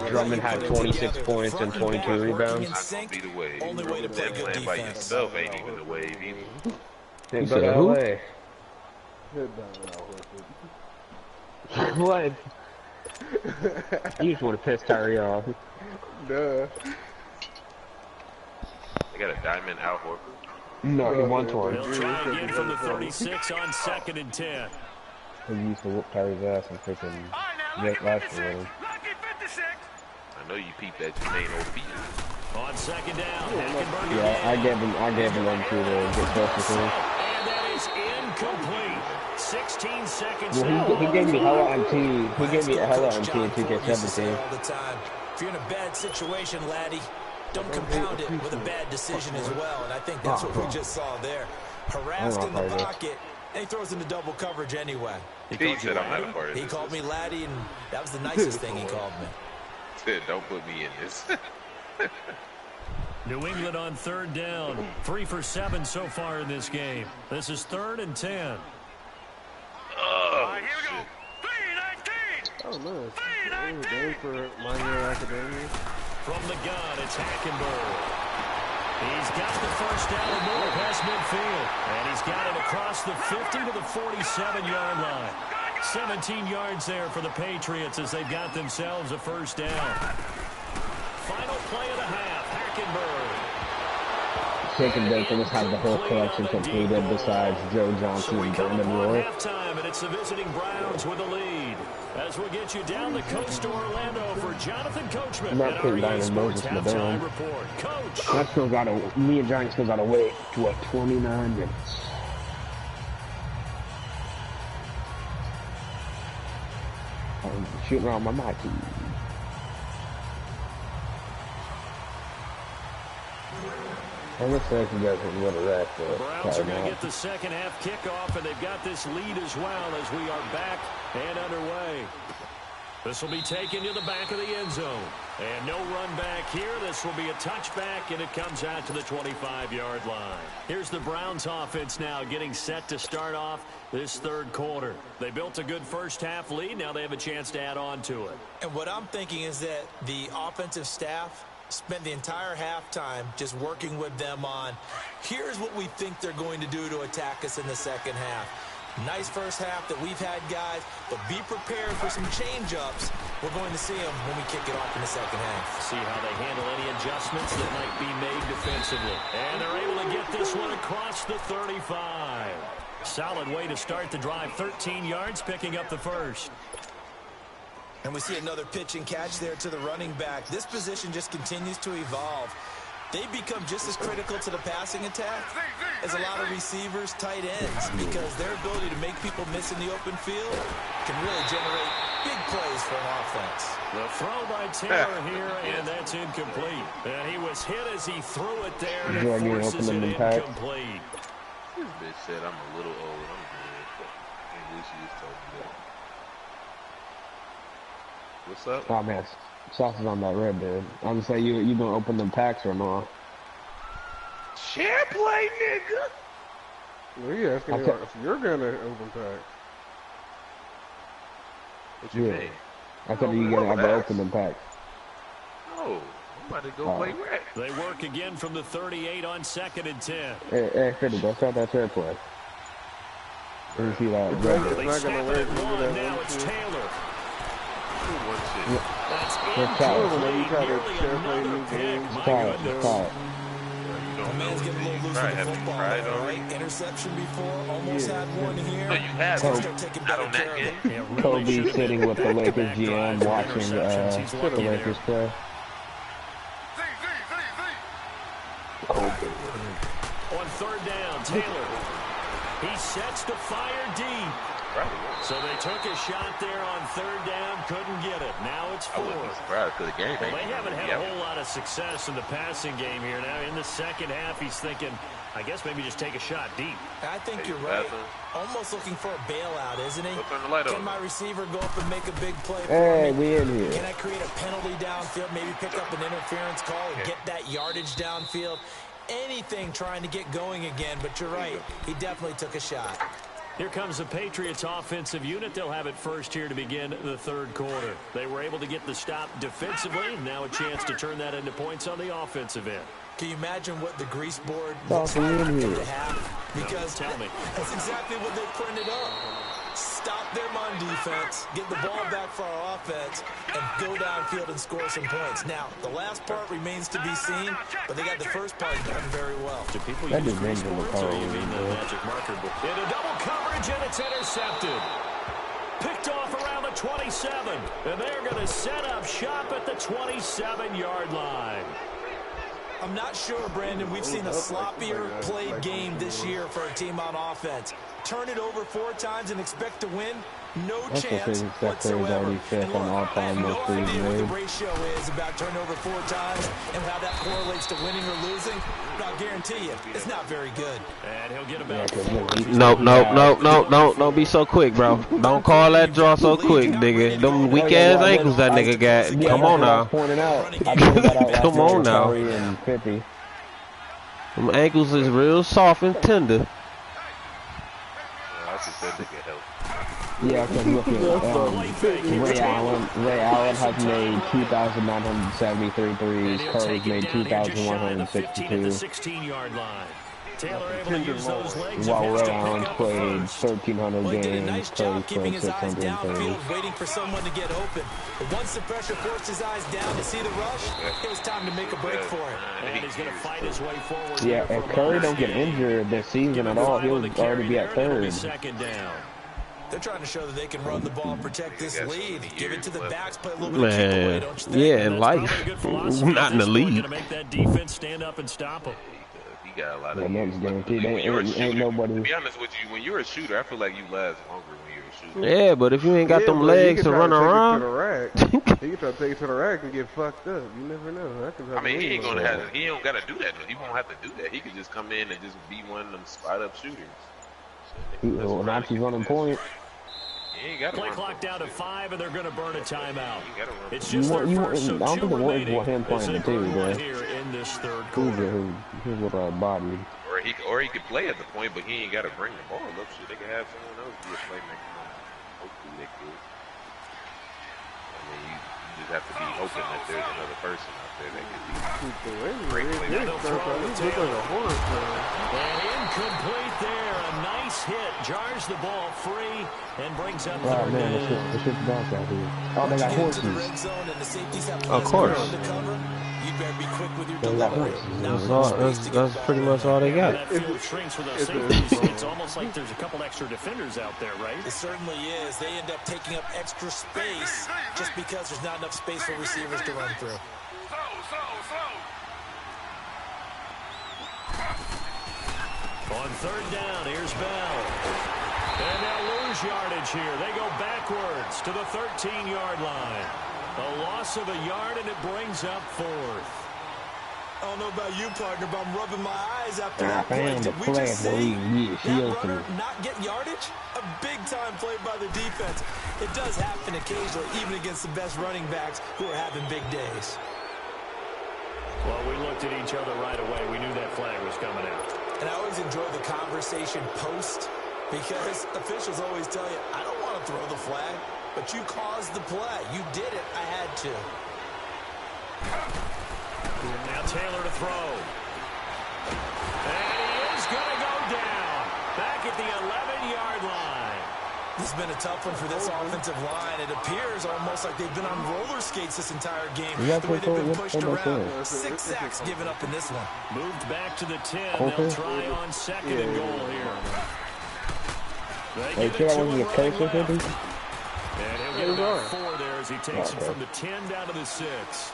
Drummond had 26 points and 22 rebounds. Not gonna be the wave. Only way to play That good playing by defense. yourself ain't even the wave either. They said go to who? LA. What? You just want to piss Kyrie off. Duh. They got a diamond Al Horford. No, he won to They'll try again from the 36 on 2nd and 10. He used to whoop Kyrie's ass and freaking Nick last year. I know you peeped that Jermaine O'Neal. On 2nd down, Hackenberg Yeah, again. I gave him one to get close to him. And that is incomplete. 16 seconds Well, he gave me hella MT. He gave me hella MT in 2K17. All the time. If you're in a bad situation, laddie, don't compound it with a bad decision as well. And I think that's what we just saw there. Harassed in the pocket, and he throws into double coverage anyway. He said I'm not a part of this. He called me laddie, and that was the nicest thing he called me. Said, don't put me in this. New England on 3rd down. 3 for 7 so far in this game. This is 3rd and 10. Oh, Here we go. 3-19. Oh, nice. Game for My Hero Academia. From the gun, it's Hackenberg. He's got the first down and more past midfield. And he's got it across the 50 to the 47-yard line. 17 yards there for the Patriots as they've got themselves a first down. Final play of the half, Hackenberg. Taking Bacon has had the whole collection completed besides Joe Johnson So we and come up Brandon on Roy. halftime, and it's the visiting Browns with a lead. As we'll get you down the coast to Orlando for Jonathan Coachman I'm not and putting our down EA in Sports Moses Madonna. halftime report. Coach. Me and Johnny still gotta wait to 29 minutes. I'm shooting around my mic. I'm excited you guys can go to that. Browns are going to get the second half kickoff, and they've got this lead as well as we are back and underway. This will be taken to the back of the end zone. And no run back here. This will be a touchback, and it comes out to the 25-yard line. Here's the Browns offense now getting set to start off this third quarter. They built a good first half lead. Now they have a chance to add on to it. And what I'm thinking is that the offensive staff spent the entire halftime just working with them on, here's what we think they're going to do to attack us in the second half. Nice first half that we've had, guys, but be prepared for some change-ups. We're going to see them when we kick it off in the second half. See how they handle any adjustments that might be made defensively. And they're able to get this one across the 35. Solid way to start the drive. 13 yards, picking up the first. And we see another pitch and catch there to the running back. This position just continues to evolve. They become just as critical to the passing attack as a lot of receivers, tight ends, because their ability to make people miss in the open field can really generate big plays for an offense. The throw by Taylor here, and that's incomplete. And he was hit as he threw it there, and it forces it incomplete. This bitch said I'm a little old. I'm good. And Lucy just told me that. What's up? Oh man, sauce is on that red, dude. I'm gonna say you gonna open them packs or not? Share play, nigga. Well, yeah, if you're gonna open packs. What you mean? I thought you gonna ever open them packs. No, I'm about to go play red. They work again from the 38 on 2nd and 10. Hey, Fitty, go start that share play. Let me see that. They snap it at one. Now it's Taylor. That's incomplete. Nearly another pick. My goodness. The man's getting a little loose with the football, right? Interception before, almost had one here. No, you have. Not on that game. Kobe sitting with the Lakers GM watching the Lakers play. On 3rd down, Taylor. He sets to fire deep. So they took a shot there on 3rd down, couldn't get it. Now it's 4th. Well, they haven't had a whole lot of success in the passing game here. Now in the second half, he's thinking, I guess maybe just take a shot deep. I think you're right. Almost looking for a bailout, isn't he? Can my receiver go up and make a big play for me? We in here. Can I create a penalty downfield, maybe pick up an interference call and get that yardage downfield? Anything trying to get going again, but you're right. He definitely took a shot. Here comes the Patriots offensive unit. They'll have it first here to begin the 3rd quarter. They were able to get the stop defensively. Now a chance to turn that into points on the offensive end. Can you imagine what the grease board looks like to have? Because that's exactly what they printed up. Stop them on defense, get the ball back for our offense, and go downfield and score some points. Now, the last part remains to be seen, but they got the first part done very well. Do people use grease boards, or you mean the magic marker book? In a double coverage, and it's intercepted. Picked off around the 27, and they're going to set up shop at the 27-yard line. I'm not sure, Brandon, we've seen a sloppier played game this year for a team on offense. Turn it over 4 times and expect to win? No chance whatsoever. And look, I have no idea what the ratio is about turnover 4 times and how that correlates to winning or losing. But I'll guarantee you, it's not very good. And he'll get about 4. Don't be so quick, bro. Don't call that draw so quick, nigga. Them weak ass ankles that nigga got. Come on now. Come on now. Them ankles is real soft and tender. Yeah, because look at Ray Allen has made 2,973 threes. Curry's made 2,162. Taylor able to use those legs. While Ray Allen played 1,300 games, Curry played his eyes 630. downfield, waiting for someone to get open. But once the pressure forced his eyes down to see the rush, it was time to make a break for it. And he's going to fight his way forward. Yeah, if Curry don't get injured this season at all, he'll already be at 3rd. Second down. They're trying to show that they can run the ball and protect this lead. Give it to the backs, play a little bit of kick away, don't you think? Yeah, in life. Not in the league. Going to make that defense stand up and stop him. He got a lot of guaranteed. Ain't nobody. To be honest with you, when you're a shooter, I feel like you last longer when you're a shooter. Yeah, but if you ain't got them legs to run around, he can try to take it to the rack and get fucked up. You never know. I mean, he ain't gonna have. He don't gotta do that. He won't have to do that. He could just come in and just be one of them spot up shooters. Well, now he's running point. Play clock down to 5, and they're going to burn a timeout. It's You just want, their you first, want, so I don't think 2 the Warriors remaining. want him playing the two, bro. Here in this 3rd quarter. He's with our body. Or he could play at the point, but he ain't got to bring the ball up. So they can have someone else be a playmaker. Hopefully they could. I mean, you just have to be hoping that there's another person out there that could be great playmaker. And incomplete there. A nice hit. Jars the ball free and brings up 3rd man, this shit's back out here. Oh, they got horses. Of course. You better be quick with your They got delivery. That's pretty much all they got. That field shrinks without safeties. It's almost like there's a couple extra defenders out there, right? It certainly is. They end up taking up extra space just because there's not enough space for receivers to run through. On third down, here's Bell. And they'll lose yardage here. They go backwards to the 13-yard line. A loss of a yard, and it brings up fourth. I don't know about you, partner, but I'm rubbing my eyes after that I play. found Did the we play just where see we can get that healed runner to. not get yardage? A big-time play by the defense. It does happen occasionally, even against the best running backs who are having big days. Well, we looked at each other right away. We knew that flag was coming out. And I always enjoy the conversation post because officials always tell you, I don't want to throw the flag, but you caused the play. You did it. I had to. Now Taylor to throw. And he is going to go down. Back at the 11-yard line. This has been a tough one for this offensive line. It appears almost like they've been on roller skates this entire game. The way they've been pushed around. 6 sacks given up in this one. Moved back to the 10. They'll try on second and goal here. They give it to him running left. And he'll get about 4 there as he takes it from the 10 down to the 6.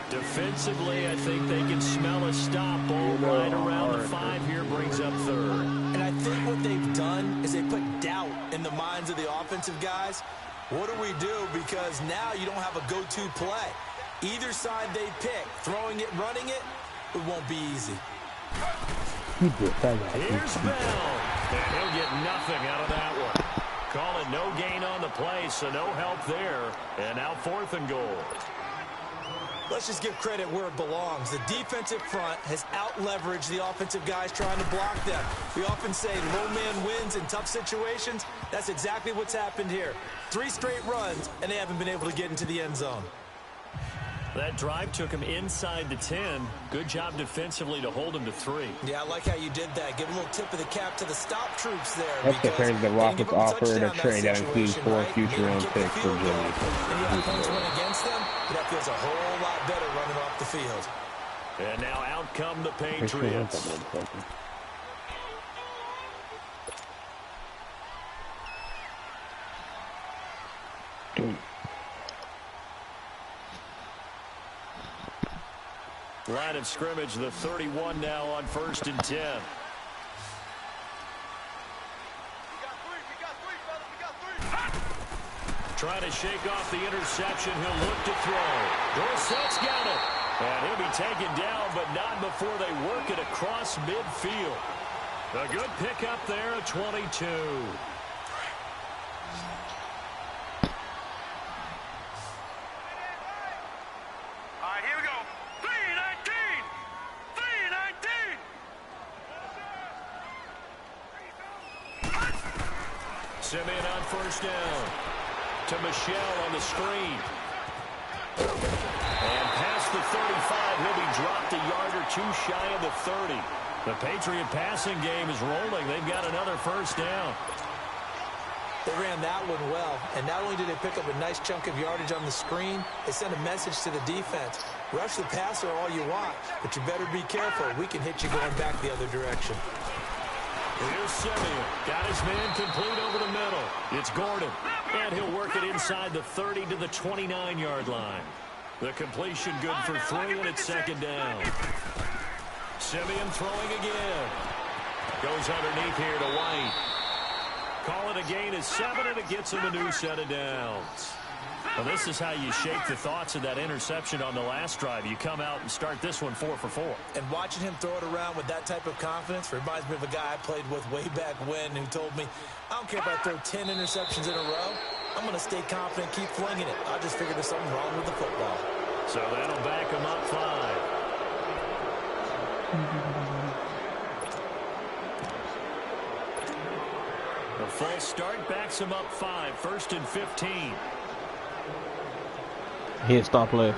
Defensively, I think they can smell a stop. Ball right around the 5 here, brings up third. And I think what they've done is they put doubt in the minds of the offensive guys. What do we do? Because now you don't have a go-to play. Either side they pick, throwing it, running it, it won't be easy. Here's Bell. And he'll get nothing out of that one. Call it no gain on the play, so no help there. And now 4th and goal. Let's just give credit where it belongs. The defensive front has out-leveraged the offensive guys trying to block them. We often say low man wins in tough situations. That's exactly what's happened here. 3 straight runs, and they haven't been able to get into the end zone. That drive took him inside the 10. Good job defensively to hold him to 3. Yeah, I like how you did that. Give a little tip of the cap to the stop troops there. That's the turn the Rockets offered a trade that includes 4 future round picks for Jimmy. And you have points went against them, that feels a whole lot better running off the field. And now out come the Patriots. Line of scrimmage, the 31 now on 1st and 10. Trying to shake off the interception. He'll look to throw. Dorsett's got it. And he'll be taken down, but not before they work it across midfield. A good pickup there at 22. Simeon on 1st down. To Michelle on the screen. And past the 35, he'll be dropped a yard or 2 shy of the 30. The Patriot passing game is rolling. They've got another 1st down. They ran that one well, and not only did they pick up a nice chunk of yardage on the screen, they sent a message to the defense. Rush the passer all you want, but you better be careful. We can hit you going back the other direction. Here's Simeon. Got his man complete over the middle. It's Gordon. And he'll work it inside the 30 to the 29-yard line. The completion good for 3, and it's 2nd down. Simeon throwing again. Goes underneath here to White. Call it a gain of 7, and it gets him a new set of downs. Well, this is how you shake the thoughts of that interception on the last drive. You come out and start this one 4 for 4. And watching him throw it around with that type of confidence reminds me of a guy I played with way back when who told me, I don't care if I throw 10 interceptions in a row. I'm going to stay confident, keep flinging it. I just figured there's something wrong with the football. So that'll back him up 5. A false start backs him up 5. 1st and 15. Hit stop play.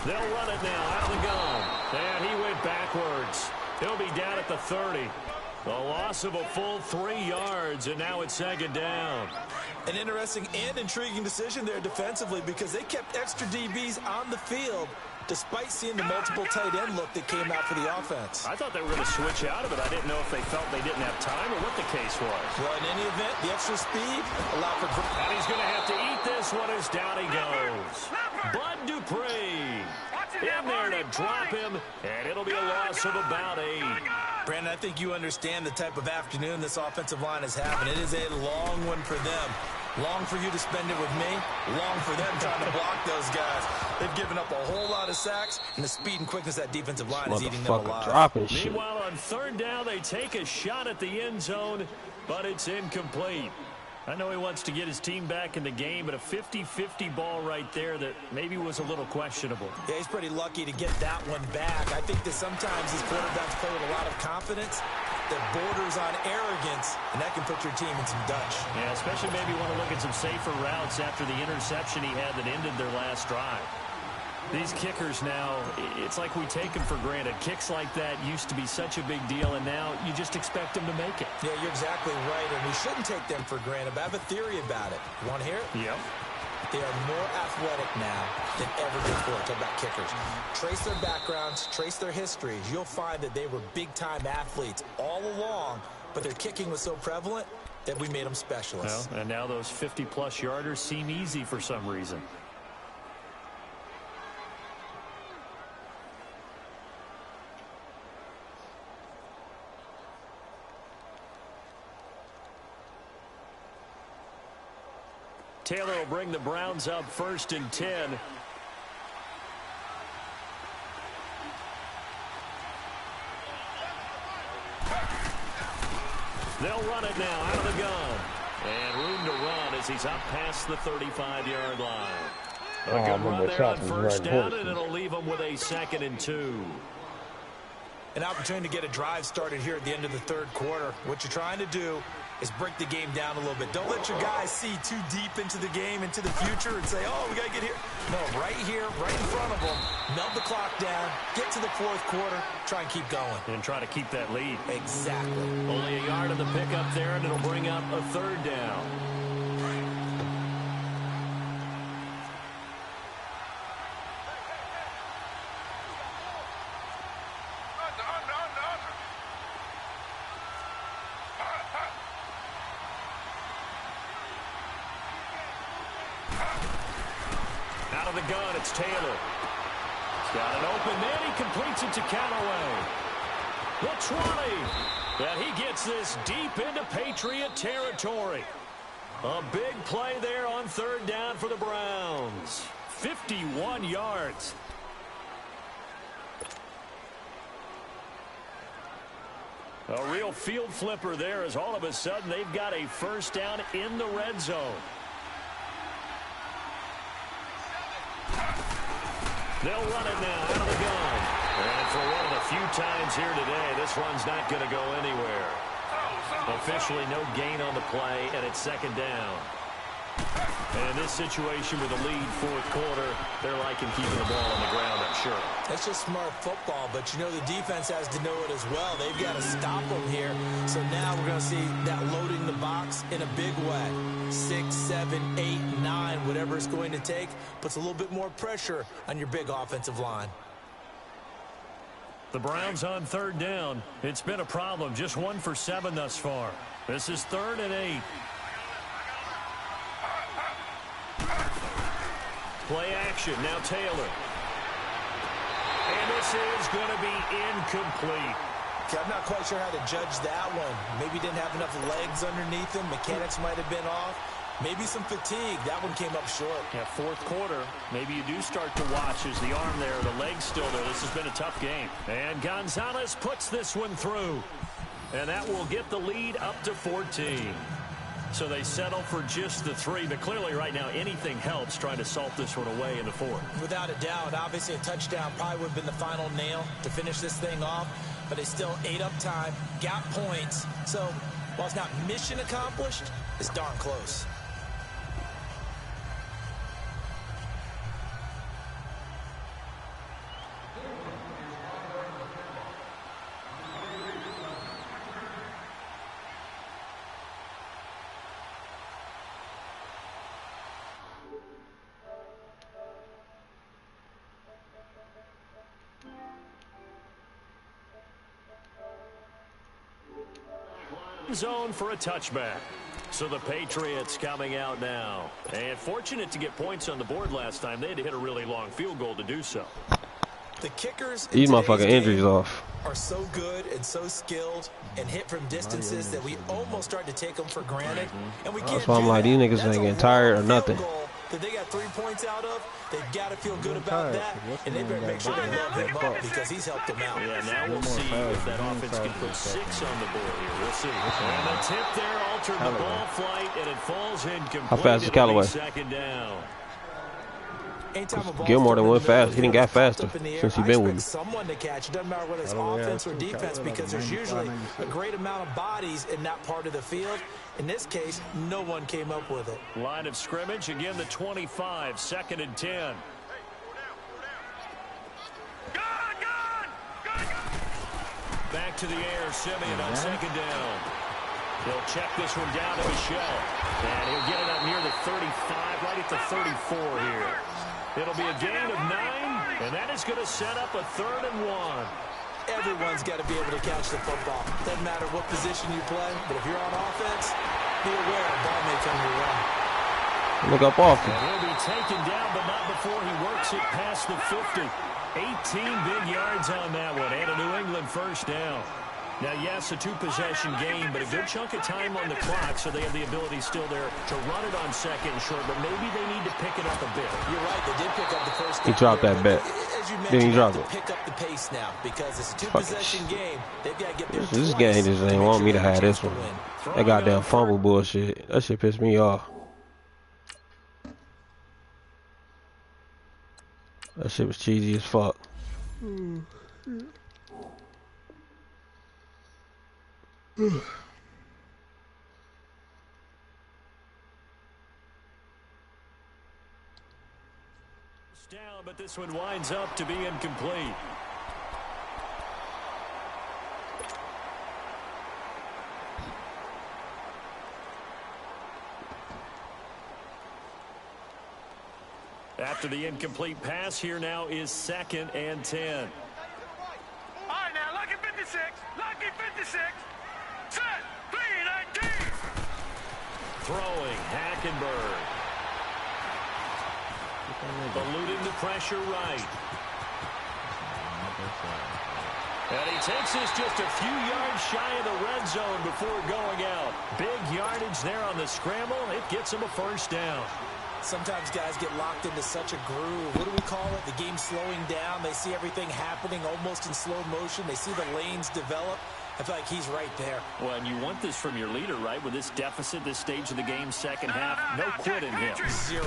They'll run it now out of the gun. And he went backwards. He'll be down at the 30. A loss of a full 3 yards, and now it's 2nd down. An interesting and intriguing decision there defensively because they kept extra DBs on the field despite seeing the multiple tight end look that came out for the offense. I thought they were going to switch out of it. I didn't know if they felt they didn't have time or what the case was. Well, in any event, the extra speed allowed for... And he's going to have to eat this one as down he goes. Bud Dupree in there to drop him, and it'll be a loss of about 8. Brandon, I think you understand the type of afternoon this offensive line is having. It is a long one for them. Long for you to spend it with me. Long for them trying to block those guys. They've given up a whole lot of sacks, and the speed and quickness of that defensive line is eating them alive. Dropping shit. Meanwhile, on 3rd down, they take a shot at the end zone, but it's incomplete. I know he wants to get his team back in the game, but a 50-50 ball right there that maybe was a little questionable. Yeah, he's pretty lucky to get that one back. I think that sometimes these quarterbacks play with a lot of confidence that borders on arrogance, and that can put your team in some Dutch. Yeah, especially maybe want to look at some safer routes after the interception he had that ended their last drive. These kickers now, it's like we take them for granted. Kicks like that used to be such a big deal, and now you just expect them to make it. Yeah, you're exactly right, and we shouldn't take them for granted, but I have a theory about it. You want to hear it? Yep. They are more athletic now than ever before. Talk about kickers. Trace their backgrounds, trace their histories. You'll find that they were big-time athletes all along, but their kicking was so prevalent that we made them specialists. Well, and now those 50-plus yarders seem easy for some reason. Taylor will bring the Browns up 1st and 10. They'll run it now out of the gun. And room to run as he's up past the 35-yard line. A good run there on 1st down, and it'll leave him with a 2nd and 2. An opportunity to get a drive started here at the end of the 3rd quarter. What you're trying to do is break the game down a little bit. Don't let your guys see too deep into the game, into the future, and say, oh, we got to get here. No, right here, right in front of them, melt the clock down, get to the 4th quarter, try and keep going. And try to keep that lead. Exactly. Only a yard of the pickup there, and it'll bring up a 3rd down. Out of the gun, it's Taylor. He's got it open, then he completes it to Callaway. The 20. And he gets this deep into Patriot territory. A big play there on 3rd down for the Browns. 51 yards. A real field flipper there as all of a sudden they've got a 1st down in the red zone. They'll run it now out of the gun. And for one of the few times here today, this run's not going to go anywhere. Officially no gain on the play, and it's 2nd down. And in this situation with a lead 4th quarter, they're liking keeping the ball on the ground, I'm sure. That's just smart football, but you know the defense has to know it as well. They've got to stop them here. So now we're going to see that loading the box in a big way. 6, 7, 8, 9, whatever it's going to take, puts a little bit more pressure on your big offensive line. The Browns on 3rd down. It's been a problem. Just 1 for 7 thus far. This is 3rd and 8. Play action. Now Taylor. And this is going to be incomplete. Okay, I'm not quite sure how to judge that one. Maybe didn't have enough legs underneath him. Mechanics might have been off. Maybe some fatigue. That one came up short. Yeah, 4th quarter. Maybe you do start to watch as the arm there, the leg's still there. This has been a tough game. And Gonzalez puts this one through. And that will get the lead up to 14. So they settle for just the 3, but clearly right now anything helps trying to salt this one away in the 4th. Without a doubt, obviously a touchdown probably would have been the final nail to finish this thing off, but they still ate up time, got points. So while it's not mission accomplished, it's darn close. end zone for a touchback. So the Patriots coming out now. And fortunate to get points on the board last time. They had to hit a really long field goal to do so. The kickers these motherfucking injuries off are so good and so skilled and hit from distances that we almost start to take them for granted. And we can't. That's why I'm like, these niggas ain't getting tired or nothing. That they got 3 points out of, they've got to feel good about that, and they better make sure they love him up because he's helped them out. Yeah, now we'll see if that offense can put 6 on the board here. We'll see. And the tip there altered the ball flight, and it falls incomplete. How fast is Callaway? Second down. Gilmore done went fast. He didn't get faster since he been with me. Someone to catch. It doesn't matter whether it's offense or defense because there's usually a great amount of bodies in that part of the field. In this case, no one came up with it. Line of scrimmage, again the 25, 2nd and 10. Back to the air, Simeon on 2nd down. He'll check this one down to Michelle. And he'll get it up near the 35, right at the 34 here. It'll be a gain of 9, and that is going to set up a 3rd and 1. Everyone's got to be able to catch the football. Doesn't matter what position you play, but if you're on offense, be aware a ball may come your way. Look up off him. And he'll be taken down, but not before he works it past the 50. 18 big yards on that one, and a New England first down. Now, yes, a 2-possession game, but a good chunk of time on the clock, so they have the ability still there to run it on 2nd and short, but maybe they need to pick it up a bit. You're right, they did pick up the first He dropped that bet. Then he dropped it. Pick up the pace now because it's a 2-possession game. They've got to get there. This game just ain't want me to have this one. That goddamn fumble bullshit. That shit pissed me off. That shit was cheesy as fuck. Down, but this one winds up to be incomplete. After the incomplete pass, here now is 2nd and 10. All right, now, lucky 56. Lucky 56. Set. 3-19. Throwing, Hackenberg. Eluding the pressure right. And he takes this just a few yards shy of the red zone before going out. Big yardage there on the scramble. It gets him a first down. Sometimes guys get locked into such a groove. What do we call it? The game's slowing down. They see everything happening almost in slow motion. They see the lanes develop. I feel like he's right there. Well, and you want this from your leader, right? With this deficit, this stage of the game, second half, no quit in him. 0.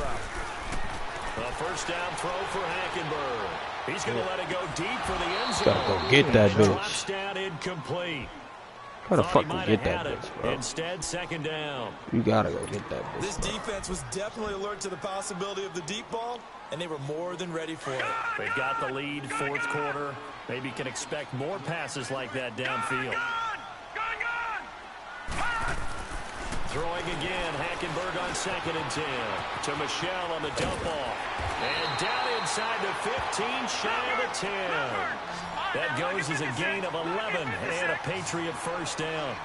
A first down throw for Hackenberg. He's going to let it go deep for the end zone. Gotta go get that bitch. Drops down incomplete. Gotta fucking get that bitch, bro. Instead, 2nd down. You gotta go get that bitch. This defense was definitely alert to the possibility of the deep ball, and they were more than ready for it. They've got the lead, 4th quarter. Maybe can expect more passes like that downfield. Throwing again, Hackenberg on 2nd and 10. To Michelle on the dump off. And down inside the 15, shy of the 10. That goes as a gain of 11 and a Patriot first down.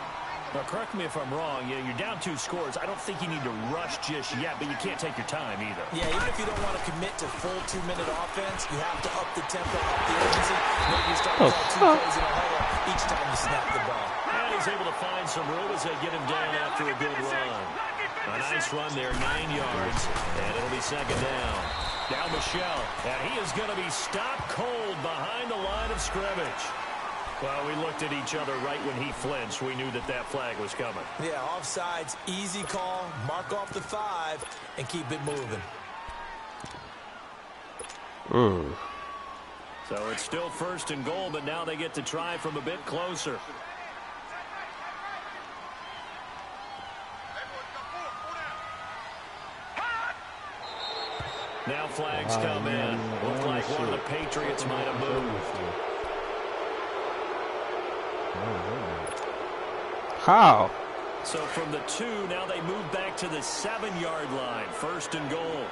Now, correct me if I'm wrong. Yeah, you're down 2 scores. I don't think you need to rush just yet, but you can't take your time either. Yeah, even if you don't want to commit to full 2-minute offense, you have to up the tempo, up the urgency. Maybe you start with 2 plays in a huddle each time you snap the ball. And he's able to find some room as they get him down after a good run. A nice run there, 9 yards, and it'll be 2nd down. Now Michelle, and he is going to be stopped cold behind the line of scrimmage. Well, we looked at each other right when he flinched. We knew that that flag was coming. Yeah, offsides, easy call, mark off the 5, and keep it moving. So it's still 1st and goal, but now they get to try from a bit closer. Now flags come in. Looked like one of the Patriots might have moved. How? So from the 2, now they move back to the 7-yard line. 1st and goal.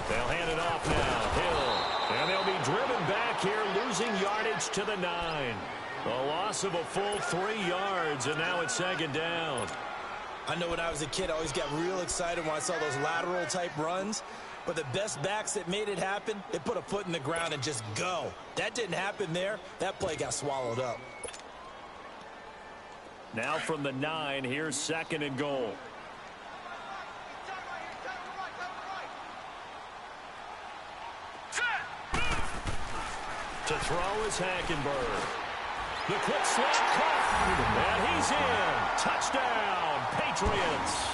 They'll hand it off now. Hill. And they'll be driven back here, losing yardage to the 9. A loss of a full 3 yards, and now it's second down. I know when I was a kid, I always got real excited when I saw those lateral-type runs. But the best backs that made it happen, they put a foot in the ground and just go. That didn't happen there. That play got swallowed up. Now from the 9, here's second and goal. To throw is Hackenberg. The quick slant caught. And he's in. Touchdown, Patriots.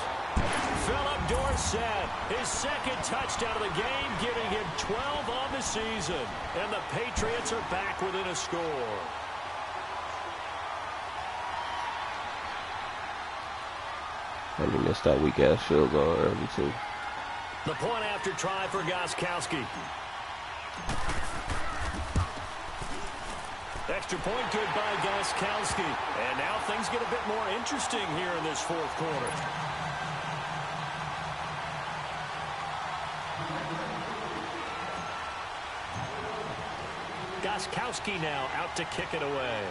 Philip Dorsett, his second touchdown of the game, giving him 12 on the season. And the Patriots are back within a score. And he missed that weak-ass field goal early, too. The point after try for Gostkowski. Extra point good by Gostkowski. And now things get a bit more interesting here in this fourth quarter. Gostkowski now out to kick it away.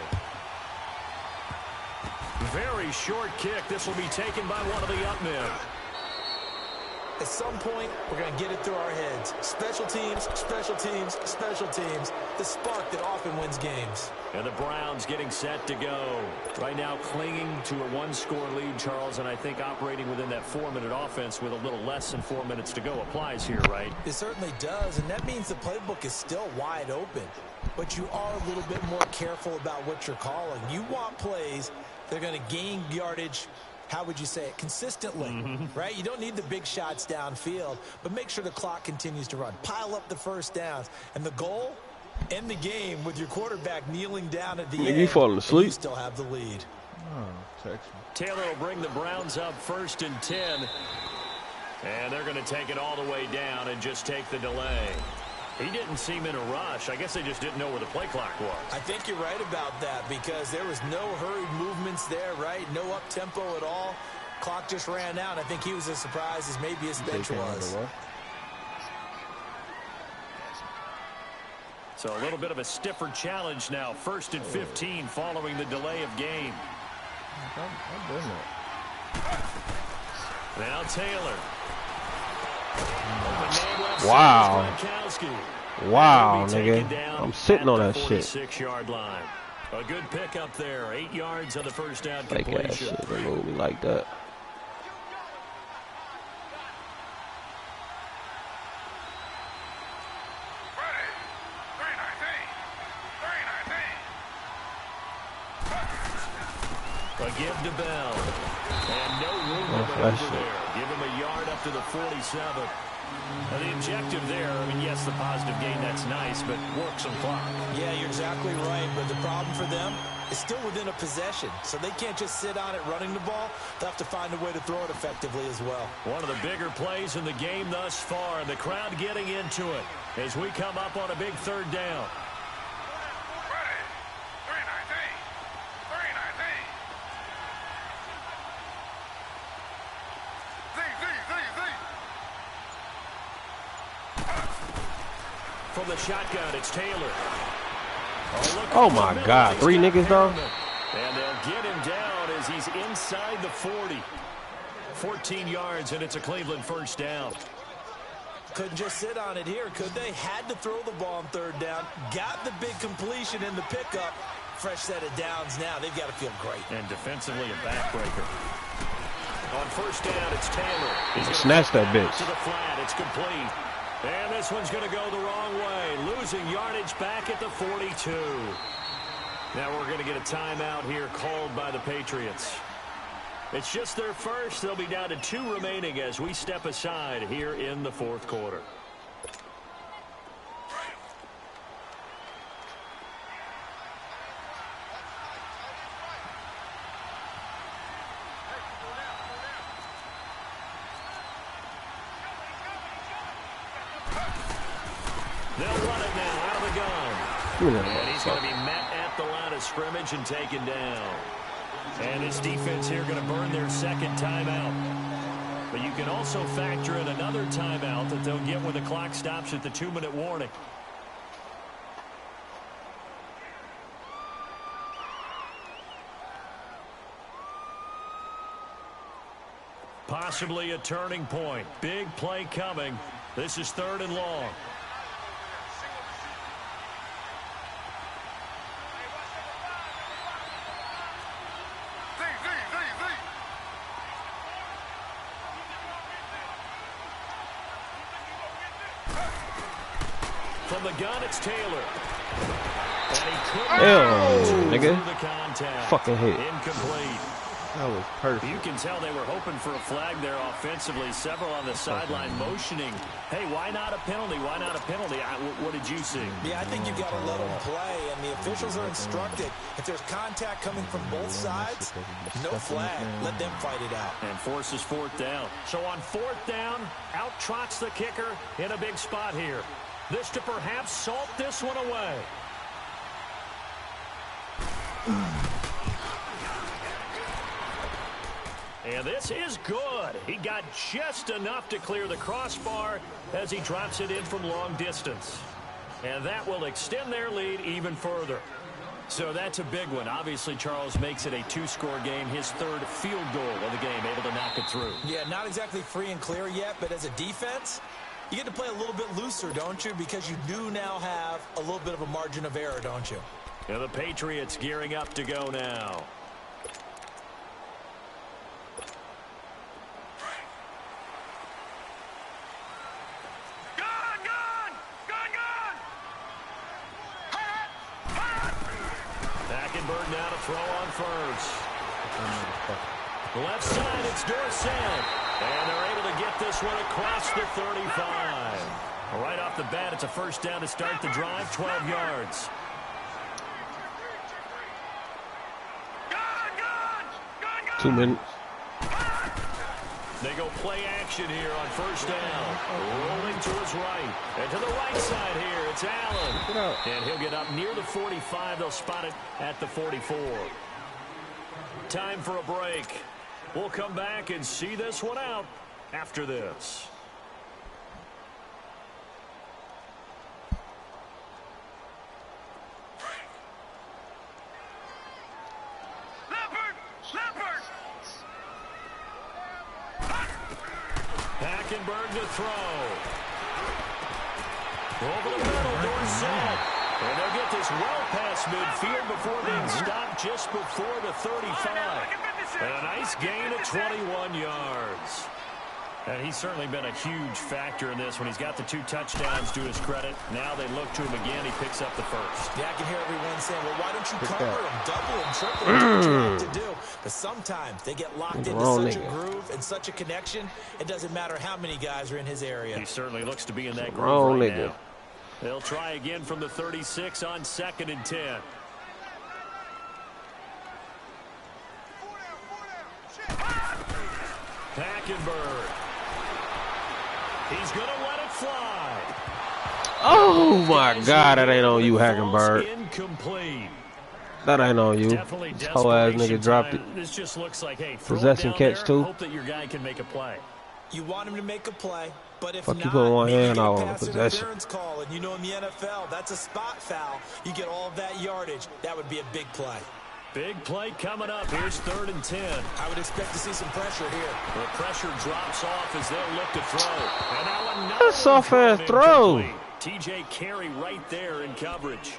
Very short kick. This will be taken by one of the up men. At some point, we're going to get it through our heads. Special teams, special teams, special teams. The spark that often wins games. And the Browns getting set to go. Right now clinging to a 1-score lead, Charles, and I think operating within that 4-minute offense with a little less than 4 minutes to go applies here, right? It certainly does, and that means the playbook is still wide open. But you are a little bit more careful about what you're calling. You want plays that are going to gain yardage, how would you say it, consistently, right? You don't need the big shots downfield, but make sure the clock continues to run. Pile up the first downs. And the goal, end the game with your quarterback kneeling down at the end. You falling asleep? You still have the lead. Oh, Taylor will bring the Browns up 1st and 10. And they're going to take it all the way down and just take the delay. He didn't seem in a rush. I guess they just didn't know where the play clock was. I think you're right about that because there was no hurried movements there, right? No up-tempo at all. Clock just ran out. I think he was as surprised as maybe his bench was. So a little bit of a stiffer challenge now. 1st and 15 following the delay of game. Now Taylor. Wow. Wow, nigga. I'm sitting on that shit. 46-yard line. A good pickup there. 8 yards on the first down Fake completion. ass shit. They move me like that. A give to Bell. And no room to maneuver there. Give him a yard up to the 47. Well, the objective there, I mean, yes, the positive gain, that's nice, but work some clock. Yeah, you're exactly right, but the problem for them is still within a possession, so they can't just sit on it running the ball. They'll have to find a way to throw it effectively as well. One of the bigger plays in the game thus far, and the crowd getting into it as we come up on a big 3rd down. From the shotgun, it's Taylor. Oh my God, 3 niggas though? And they'll get him down as he's inside the 40. 14 yards, and it's a Cleveland 1st down. Couldn't just sit on it here, could they? Had to throw the ball on 3rd down. Got the big completion in the pickup. Fresh set of downs now. They've got to feel great. And defensively, a backbreaker. On 1st down, it's Taylor. He's snatch that bitch. To the flat, it's complete. And this one's going to go the wrong way. Losing yardage back at the 42. Now we're going to get a timeout here called by the Patriots. It's just their first. They'll be down to 2 remaining as we step aside here in the 4th quarter. They'll run it now out of the gun. And he's going to be met at the line of scrimmage and taken down. And this defense here going to burn their 2nd timeout. But you can also factor in another timeout that they'll get when the clock stops at the 2-minute warning. Possibly a turning point. Big play coming. This is 3rd and long. From the gun, it's Taylor. Ew, nigga. Fucking hit. Incomplete. That was perfect. You can tell they were hoping for a flag there offensively. Several on the sideline motioning. Hey, why not a penalty? Why not a penalty? What did you see? Yeah, I think you've got to let them play, and the officials are instructed. If there's contact coming from both sides, no flag. Let them fight it out. And forces 4th down. So on 4th down, out trots the kicker in a big spot here. This to perhaps salt this one away. And this is good. He got just enough to clear the crossbar as he drops it in from long distance. And that will extend their lead even further. So that's a big one. Obviously, Charles makes it a 2-score game. His 3rd field goal of the game, able to knock it through. Yeah, not exactly free and clear yet, but as a defense, you get to play a little bit looser, don't you? Because you do now have a little bit of a margin of error, don't you? And the Patriots gearing up to go now. Hackenberg now to throw on first. Left side, it's Dorsett. And they're able to get this one across the 35. Right off the bat, it's a 1st down to start the drive, 12 yards. 2 minutes. They go play action here on 1st down. Rolling to his right. And to the right side here, it's Allen. And he'll get up near the 45. They'll spot it at the 44. Time for a break. We'll come back and see this one out after this. Hackenberg to throw. Over the middle, Dorsett. And they'll get this well past midfield before being stopped just before the 35. And a nice gain of 21 yards. And he's certainly been a huge factor in this when he's got the 2 touchdowns to his credit. Now they look to him again. He picks up the 1st. Yeah, I can hear everyone saying, well, why don't you cover him, double him, triple him, do what you have to do. But sometimes they get locked into such a groove and such a connection, it doesn't matter how many guys are in his area. He certainly looks to be in that groove right now. They'll try again from the 36 on 2nd and 10. Hackenberg. He's going to let it fly. Oh, my God. That ain't on you, Hackenberg. Incomplete. That ain't on you. This whole ass nigga dropped it. This just looks like, hey, possession catch, too. Hope that your guy can make a play. You want him to make a play, but if fuck not, you put one hand out on possession. Call, and you know in the NFL, that's a spot foul. You get all of that yardage. That would be a big play. Big play coming up. Here's 3rd and 10. I would expect to see some pressure here. The pressure drops off as they'll look to throw. And now another That's a soft-ass throw. TJ Carey right there in coverage.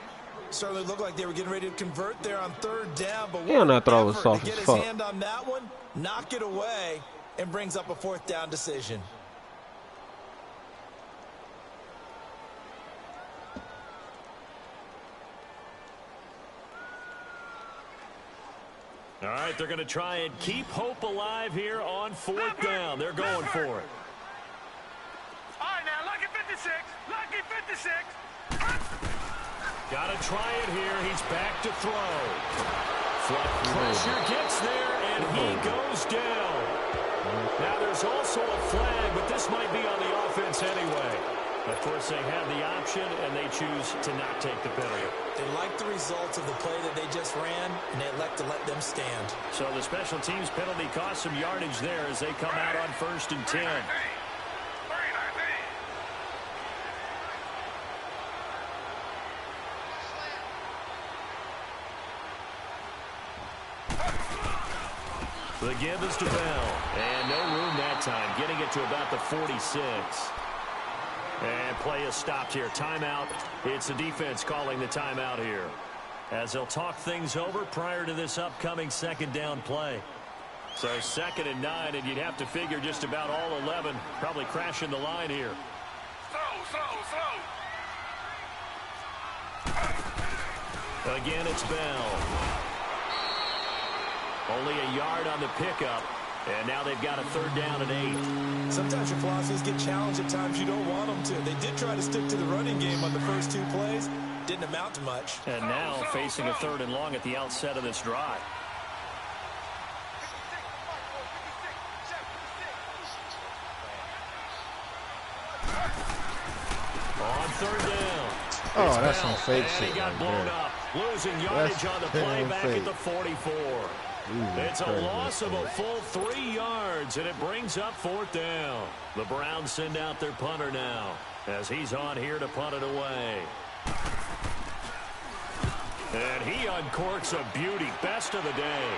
Certainly looked like they were getting ready to convert there on 3rd down, but what that throw was soft to get as his fuck. hand on that one, knock it away, and brings up a 4th down decision. All right, they're going to try and keep hope alive here on 4th down. They're going for it. All right, now, lucky 56. Lucky 56. Got to try it here. He's back to throw. Flat pressure gets there, and he goes down. Now, there's also a flag, but this might be on the offense anyway. Of course, they have the option, and they choose to not take the penalty. They like the results of the play that they just ran, and they elect to let them stand. So the special teams penalty cost some yardage there as they come out on 1st and 10. The give is to Bell, and no room now that time, getting it to about the 46. And play is stopped here. Timeout. It's the defense calling the timeout here, as they'll talk things over prior to this upcoming second down play. So 2nd and 9, and you'd have to figure just about all 11 probably crashing the line here. Slow. Again, it's Bell. Only a yard on the pickup, and now they've got a 3rd down and 8. Sometimes your philosophies get challenged at times you don't want them to. They did try to stick to the running game on the first 2 plays. Didn't amount to much. And now facing a 3rd and long at the outset of this drive. On 3rd down. Oh, that's some fake and shit he got right blown there. up. Losing yardage on the play back fake. at the 44. It's a loss of a full 3 yards, and it brings up 4th down. The Browns send out their punter now, as he's on here to punt it away. And he uncorks a beauty. Best of the day.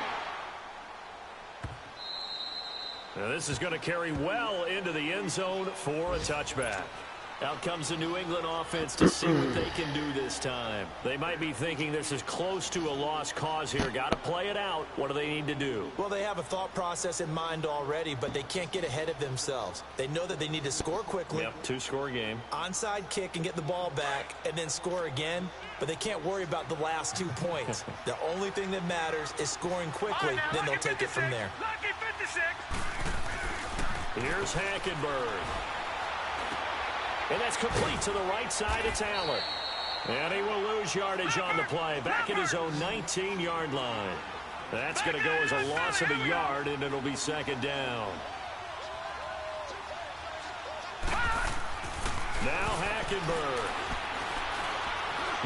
Now this is going to carry well into the end zone for a touchback. Out comes the New England offense to see what they can do this time. They might be thinking this is close to a lost cause here. Got to play it out. What do they need to do? Well, they have a thought process in mind already, but they can't get ahead of themselves. They know that they need to score quickly. Yep, 2-score game. Onside kick and get the ball back and then score again, but they can't worry about the last 2 points. The only thing that matters is scoring quickly, then they'll take it from there. Here's Hackenberg. And that's complete to the right side. It's Allen. And he will lose yardage on the play. Back at his own 19-yard line. That's going to go as a loss of a yard, and it'll be 2nd down. Now Hackenberg.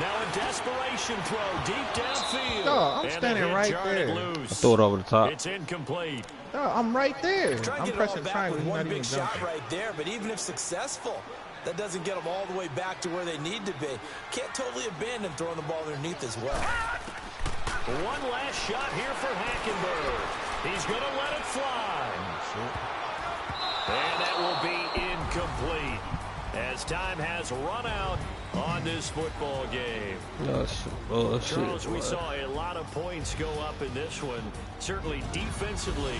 Now a desperation throw deep downfield. No, I'm standing right there. Throw it over the top. It's incomplete. No, I'm right there. Try I'm to get it all pressing back triangle. with He's one not even big shot jumping. right there, but even if successful, that doesn't get them all the way back to where they need to be. Can't totally abandon throwing the ball underneath as well. One last shot here for Hackenberg. He's going to let it fly. And that will be incomplete, as time has run out on this football game. Shit, We saw a lot of points go up in this one. Certainly defensively,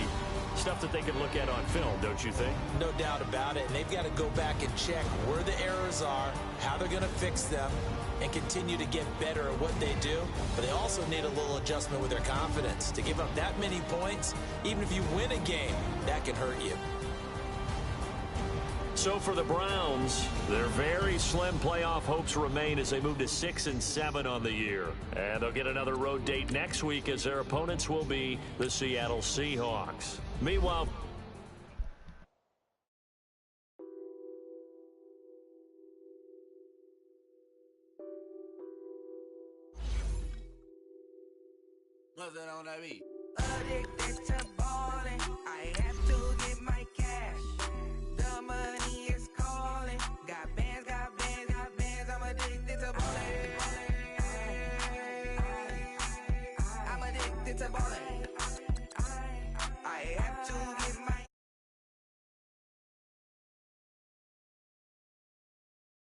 stuff that they can look at on film, don't you think? No doubt about it. And they've got to go back and check where the errors are, how they're going to fix them, and continue to get better at what they do. But they also need a little adjustment with their confidence. To give up that many points, even if you win a game, that can hurt you. So for the Browns, their very slim playoff hopes remain as they move to 6-7 on the year. And they'll get another road date next week, as their opponents will be the Seattle Seahawks. Meanwhile, What's that on that beat? Addicted to balling, I ain't